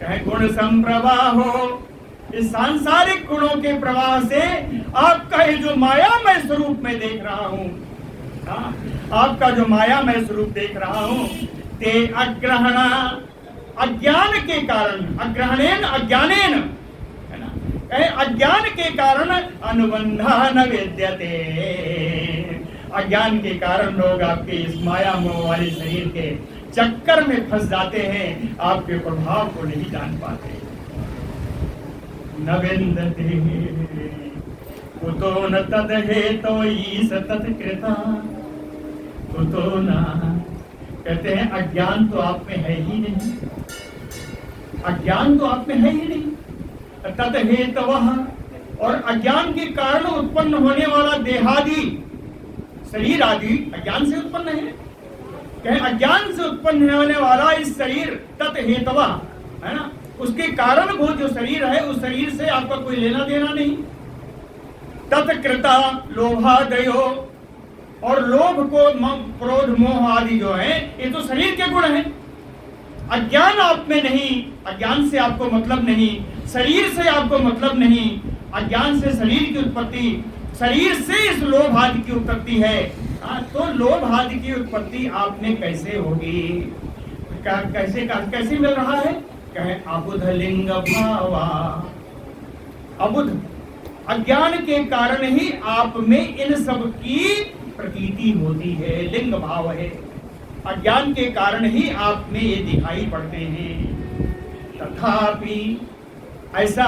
S1: कहें गुण संप्रवाहो, इस सांसारिक गुणों के प्रवाह से आपका ये जो मायामय स्वरूप मैं देख रहा हूँ, आपका जो मायामय स्वरूप देख रहा हूँ, ते अग्रहण, अज्ञान के कारण, अग्रहणेन अज्ञानेन, है ना, अज्ञान के कारण अनुबंधा न विद्यते, अज्ञान के कारण लोग आपके इस माया मोह वाले शरीर के चक्कर में फंस जाते हैं, आपके प्रभाव को नहीं जान पाते। न विन्दते कुतो न तद हेतो ईश तत्कृता कुतो न, कहते हैं अज्ञान तो आप में है ही नहीं, अज्ञान तो आप में है ही नहीं। तद हेतवः, और अज्ञान के कारण उत्पन्न होने वाला देहादि शरीर आदि अज्ञान से उत्पन्न है। कहें अज्ञान से उत्पन्न होने वाला इस शरीर तत् हेतवः, है ना, उसके कारण वो जो शरीर है, उस शरीर से आपका कोई लेना देना नहीं। तत्कृता लोभादयो, और लोभ को क्रोध मोह आदि जो है ये तो शरीर के गुण हैं। अज्ञान आप में नहीं, अज्ञान से आपको मतलब नहीं, शरीर से आपको मतलब नहीं। अज्ञान से शरीर की उत्पत्ति, शरीर से इस लोभ आदि की उत्पत्ति है। तो लोभ आदि की उत्पत्ति आप में कैसे होगी? कैसे मिल रहा है? कहे अबुध लिंग भावा। अबुध अज्ञान के कारण ही आप में इन सब की प्रतीति होती है, लिंग भाव है। अज्ञान के कारण ही आप में ये दिखाई पड़ते हैं। तथापि ऐसा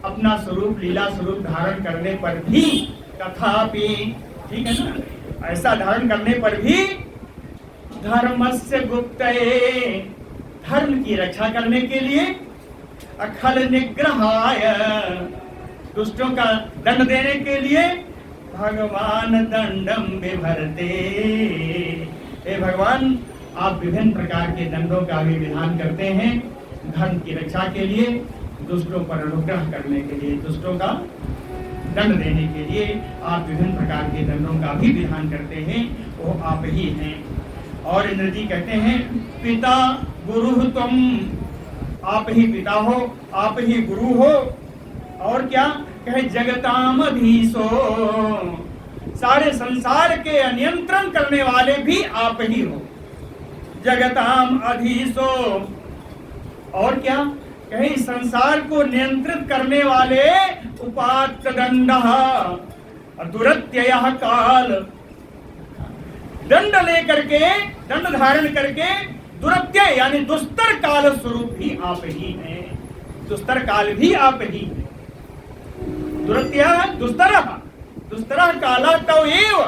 S1: अपना स्वरूप, लीला स्वरूप धारण करने पर भी, तथापि, ठीक है ना, ऐसा धारण करने पर भी धर्मस्य गुप्तये, धर्म की रक्षा करने के लिए, अखल निग्रहाय, दुष्टों का दंड देने के लिए, भगवान दंडम विभरते, हे भगवान आप विभिन्न प्रकार के दंडों का भी विधान करते हैं। धर्म की रक्षा के लिए, दुष्टों पर अनुग्रह करने के लिए, दुष्टों का दंड देने के लिए आप विभिन्न प्रकार के दंडों का भी विधान करते हैं, वो आप ही हैं। और इंद्र जी कहते हैं पिता गुरु तुम, आप ही पिता हो, आप ही गुरु हो। और क्या कहे? जगतामधीशो, सारे संसार के नियंत्रण करने वाले भी आप ही हो। जगताम अधीशो, और क्या कहे? संसार को नियंत्रित करने वाले उपात्त दंडः दुरत्ययः काल, दंड लेकर के, दंड धारण करके दुरत्यय यानी दुस्तर काल स्वरूप भी आप ही हैं। दुस्तर काल भी आप ही हैं। दुरत्यय दुस्तर, दुस्तर काल तो एव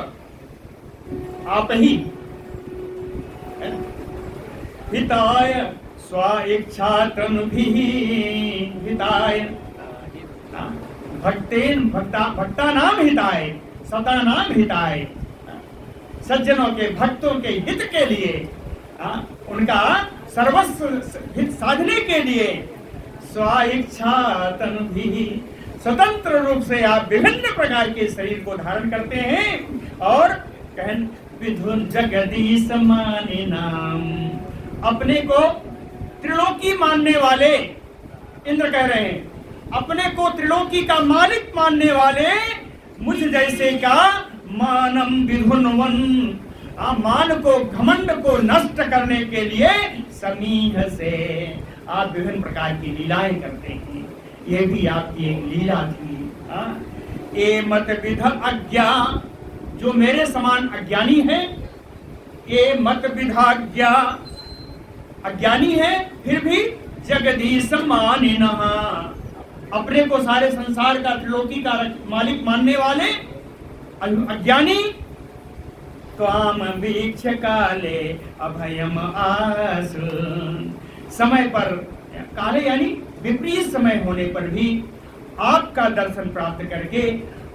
S1: आप ही। हिताय स्व इच्छा तनुभि हिताय, भक्तेन भक्ता नाम हिताय, सता नाम हिताय, सज्जनों के, भक्तों के हित के लिए, उनका सर्वस्व हित साधने के लिए स्व इच्छा तनुभि, स्वतंत्र रूप से आप विभिन्न प्रकार के शरीर को धारण करते हैं। और कहन विधुन जगदीश माने नाम, अपने को त्रिलोकी मानने वाले, इंद्र कह रहे हैं अपने को त्रिलोकी का मालिक मानने वाले मुझ जैसे का मानम विधुनवन, मान को, घमंड को नष्ट करने के लिए समीह से आप विभिन्न प्रकार की लीलाएं करते हैं। ये भी आपकी एक लीला थी। ए मत विध अज्ञा, जो मेरे समान अज्ञानी है, ए मत विधाज्ञा, अज्ञानी है फिर भी जगदीश मानिनः, अपने को सारे संसार का, त्रिलोकी का मालिक मानने वाले अज्ञानी, त्वाम वीक्ष काले अभयम आसु, समय पर, काले यानी विपरीत समय होने पर भी आपका दर्शन प्राप्त करके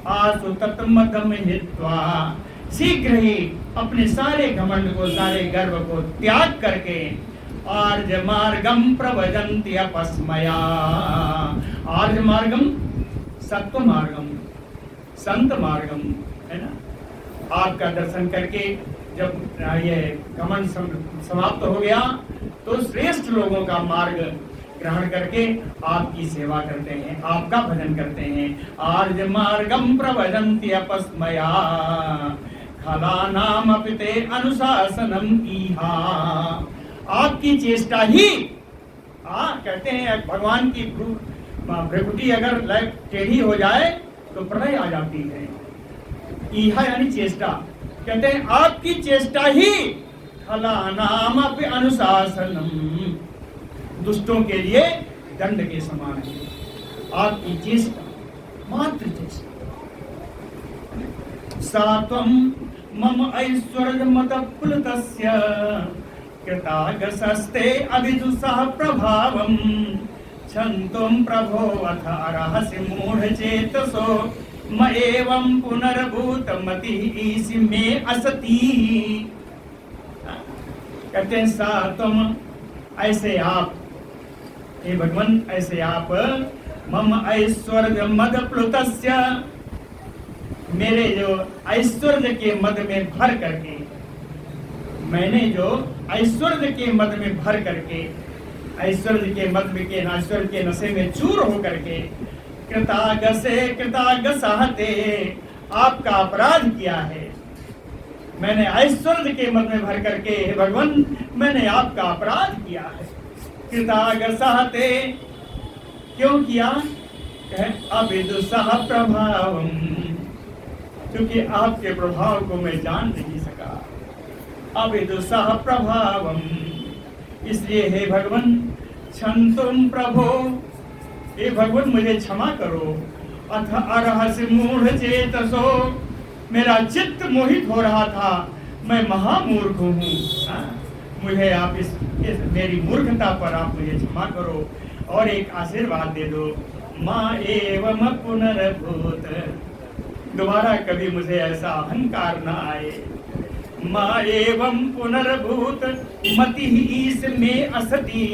S1: आसु तत्मदम हित्वा, शीघ्र ही अपने सारे घमंड को, सारे गर्व को त्याग करके आर्ज मार्गम प्रवजन्ति अपस्मया, आर्ज मार्गम सत्व मार्गम, संत मार्गम, है ना। आपका दर्शन करके जब ये घमंड समाप्त हो गया तो श्रेष्ठ लोगों का मार्ग ग्रहण करके आपकी सेवा करते हैं, आपका भजन करते हैं। आर्ज मार्गम प्रवजन्ति अपस्मया, खलानाम अपिते अनुशासनम ईहा, आपकी चेष्टा ही, कहते हैं भगवान की भ्रुकुटी अगर टेढ़ी हो जाए तो प्रलय आ जाती है। ईहा यानी चेष्टा, कहते हैं आपकी चेष्टा ही खलानाम अपि अनुशासनम, दुष्टों के लिए दंड के समान है। आपकी चेष्टा, मात्र चेष्टा। सात्वं मम ऐश्वर्य मत प्लुतस्य कृतागसस्ते अभिदुसः प्रभावम् छन्तुं प्रभो अथ अर्हसि मूढचेतसो म एवं पुनर्भूतमतिः ईसि मे असति। कहते हैं सात्वम, ऐसे आप, हे भगवान ऐसे आप, मम ऐश्वर्य मद प्लुतस्य, मेरे जो ऐश्वर्य के मद में भर करके, मैंने जो ऐश्वर्य के मद में भर करके, ऐश्वर्य के मद में के ऐश्वर्य के नशे में चूर हो करके कृताग से कृताग सहते आपका अपराध किया है। मैंने ऐश्वर्य के मद में भर करके हे भगवान मैंने आपका अपराध किया है। कृताग सहते क्यों किया? अविदुषः प्रभावम, क्योंकि आपके प्रभाव को मैं जान नहीं सका। अविदुषः प्रभावम, इसलिए हे भगवान क्षन्तुम प्रभो, हे भगवान मुझे क्षमा करो। अथ अरहस्य मूढ़ चेतसो, मेरा चित्त मोहित हो रहा था, मैं महामूर्ख हूँ। मुझे आप इस मेरी मूर्खता पर आप मुझे क्षमा करो और एक आशीर्वाद दे दो। माँ एवं पुनर्भूत, दोबारा कभी मुझे ऐसा अहंकार न आए। माँ एवं पुनर्भूत मति ईस में असती,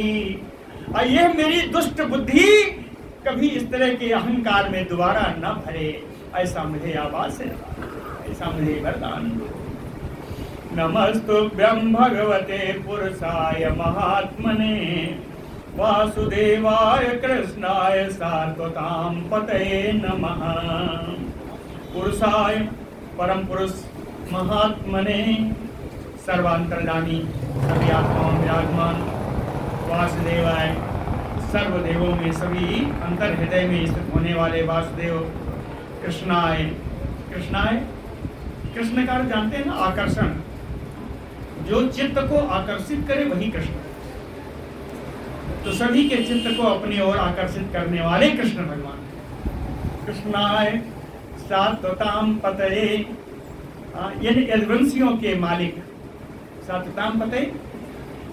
S1: यह मेरी दुष्ट बुद्धि कभी इस तरह के अहंकार में दोबारा न भरे, ऐसा मुझे आवाज है, ऐसा मुझे वरदान दो। नमस्तुभ्यं भगवते पुरुषाय महात्मने वासुदेवाय कृष्णाय सात्वतां पतये नमः। पुरुषाय परम पुरुष महात्मने सर्वांतर्यामी सभी आत्माओं में विराजमान वासुदेवाय सर्वदेवों में सभी अंतर हृदय में स्थित होने वाले वासुदेव कृष्णाय। कृष्णाय कृष्ण का जानते हैं ना, आकर्षण, जो चित्त को आकर्षित करे वही कृष्ण। तो सभी के चित्त को अपनी ओर आकर्षित करने वाले कृष्ण भगवान। कृष्णाय सात्वताम पतये, यानी यदुवंशियों के मालिक। सात्वताम पतये,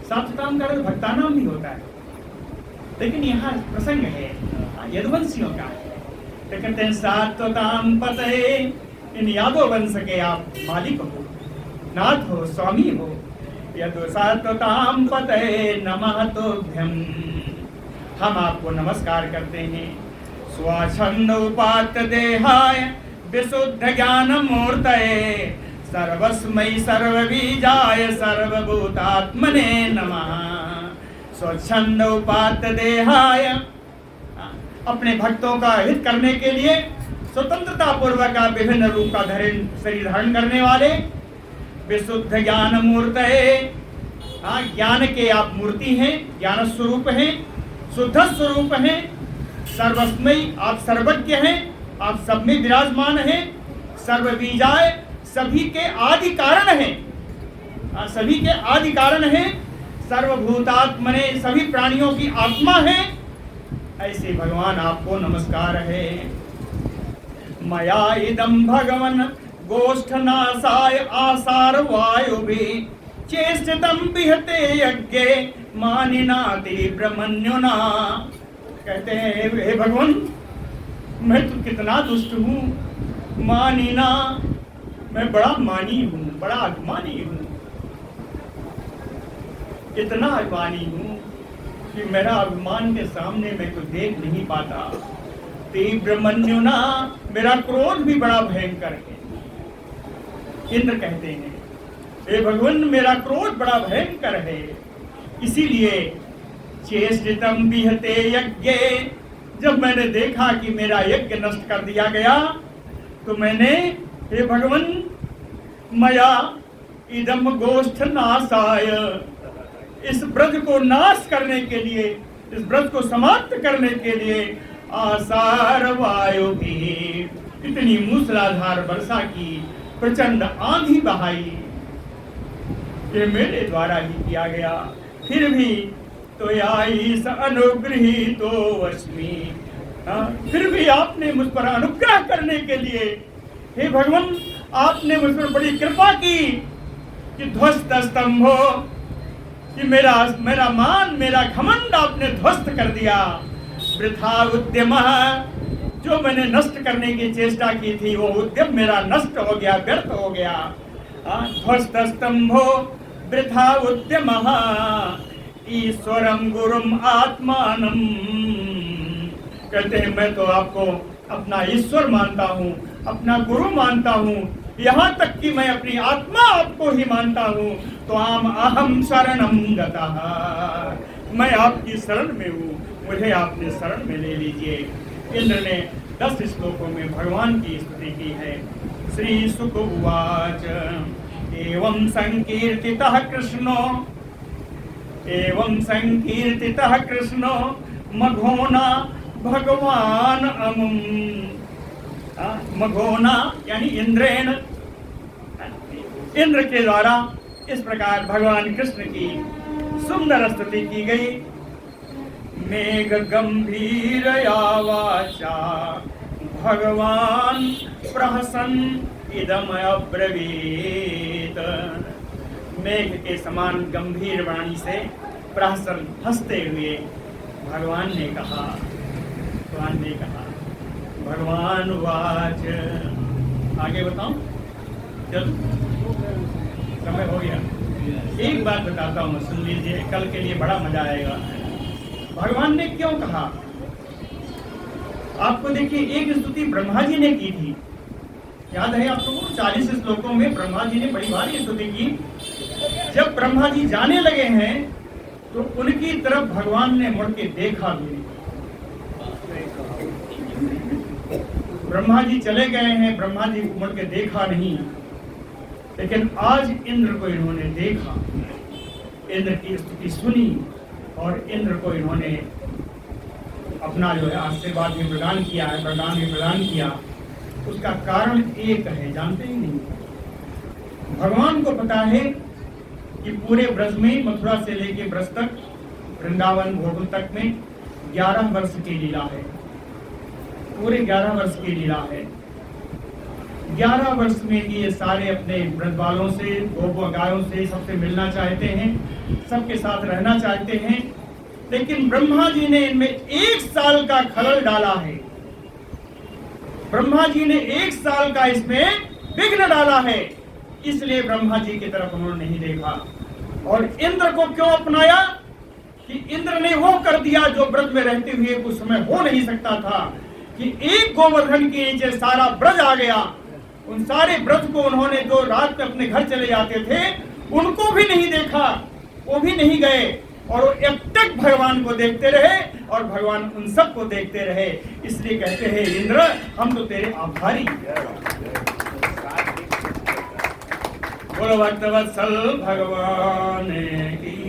S1: सात्वताम का अर्थ भक्तानाम भी होता है, लेकिन यहाँ प्रसंग है यदुवंशियों का है। तो कहते हैं सात्वताम पतये, इन यादव वंश के आप मालिक हो, नाथ हो, स्वामी हो। यदु सात्वताम पतये नमः तुभ्यं, हम आपको नमस्कार करते हैं। स्वच्छंद उपात्त देहाय विशुद्ध ज्ञान मूर्तये सर्वस्मै सर्वबीजाय सर्वभूतात्मने नमः। स्वच्छंद उपात्त देहाय, अपने भक्तों का हित करने के लिए स्वतंत्रता पूर्वक विभिन्न रूप का शरीर धारण करने वाले विशुद्ध ज्ञान मूर्तये, ज्ञान के आप मूर्ति हैं, ज्ञान स्वरूप हैं, शुद्ध स्वरूप हैं। सर्वस्मयी, आप सर्वज्ञ हैं, आप सब में विराजमान हैं। सर्वबीजाय, सभी के आदि कारण हैं, सभी के आदि कारण हैं। सर्वभूतात्मने, सभी प्राणियों की आत्मा है। ऐसे भगवान आपको नमस्कार है। मया इदं भगवन् गोष्ठनाशाय आसार वायुभिः चेष्टितं विहते यज्ञे मानिनाति ब्रह्मण्युना। कहते हैं हे भगवान, मैं तो कितना दुष्ट हूँ। मानिना, मैं बड़ा मानी हूँ, बड़ा अभिमानी हूँ। इतना अभिमानी हूँ कि मेरा अभिमान के सामने मैं तो देख नहीं पाता। तीव्रमन्युना, मेरा क्रोध भी बड़ा भयंकर है। इंद्र कहते हैं हे भगवान, मेरा क्रोध बड़ा भयंकर है। इसीलिए चेष्टितं विहते यज्ञे, जब मैंने देखा कि मेरा यज्ञ नष्ट कर दिया गया, तो मैंने हे भगवान मया इदम गोष्ठ नाशाय, इस ब्रज को नाश करने के लिए, इस ब्रज को समाप्त करने के लिए आसार वायु भी, इतनी मूसलाधार वर्षा की, प्रचंड आंधी बहाई, ये मेरे द्वारा ही किया गया। फिर भी तो याईस अनुगृहीतो अस्मि, फिर भी आपने मुझ पर अनुग्रह करने के लिए, हे भगवान आपने मुझ पर बड़ी कृपा की कि ध्वस्त स्तंभो, कि मेरा मान, मेरा घमंड आपने ध्वस्त कर दिया। वृथा उद्यम, जो मैंने नष्ट करने की चेष्टा की थी वो उद्यम मेरा नष्ट हो गया, व्यर्थ हो गया। ध्वस्त स्तंभो वृथा उद्यम ईश्वरम गुरुम आत्मानम, कहते हैं मैं तो आपको अपना ईश्वर मानता हूँ, अपना गुरु मानता हूँ, यहाँ तक कि मैं अपनी आत्मा आपको ही मानता हूँ। तो आम अहम शरणम गतः, मैं आपकी शरण में हूँ, मुझे आपने शरण में ले लीजिए। इंद्र ने 10 श्लोकों में भगवान की स्तुति की है। श्री शुक उवाच एवं संकीर्तितः कृष्णो, एवं संकीर्तितः कृष्णो मघोना भगवान अमुम। मघोना यानी इंद्रेण, इंद्र के द्वारा इस प्रकार भगवान कृष्ण की सुंदर स्तुति की गई। मेघ गंभीर वाचा भगवान प्रहसन इदम अब्रवीत। मेघ के समान गंभीर वाणी से प्रहसन हंसते हुए भगवान ने कहा, भगवान वाच। आगे बताऊं? चलो, समय हो गया। एक बात बताता हूँ, सुन लीजिए, कल के लिए बड़ा मजा आएगा। भगवान ने क्यों कहा? आपको देखिए, एक स्तुति ब्रह्मा जी ने की थी, याद है आप लोगों को? 40 श्लोकों में ब्रह्मा जी ने बड़ी बार ये स्तुति की। जब ब्रह्मा जी जाने लगे हैं तो उनकी तरफ भगवान ने मुड़ के देखा भी नहीं। ब्रह्मा जी चले गए हैं, ब्रह्मा जी मुड़ के देखा नहीं, लेकिन आज इंद्र को इन्होंने देखा, इंद्र की स्तुति सुनी और इंद्र को इन्होंने अपना जो है आशीर्वाद भी प्रदान किया है, वरदान भी प्रदान किया। उसका कारण एक है, जानते ही नहीं। भगवान को पता है कि पूरे ब्रज में, मथुरा से लेके ब्रज तक, वृंदावन गोकुल तक में 11 वर्ष की लीला है, पूरे 11 वर्ष की लीला है। 11 वर्ष में ये सारे अपने ब्रज वालों से, गोप गायों से, सबसे मिलना चाहते हैं, सबके साथ रहना चाहते हैं, लेकिन ब्रह्मा जी ने इनमें 1 साल का खलल डाला है। ब्रह्मा जी ने 1 साल का इसमें विघ्न डाला है, इसलिए ब्रह्मा जी की तरफ उन्होंने नहीं देखा। और इंद्र को क्यों अपनाया? कि इंद्र ने वो कर दिया जो ब्रज में रहते हुए उस समय हो नहीं सकता था, कि एक गोवर्धन के नीचे सारा ब्रज आ गया। उन सारे ब्रज को उन्होंने, जो रात में अपने घर चले जाते थे, उनको भी नहीं देखा, वो भी नहीं गए, और वो अब तक भगवान को देखते रहे और भगवान उन सबको देखते रहे। इसलिए कहते हैं, इंद्र हम तो तेरे आभारी। बोलो भक्तवत्सल भगवान की।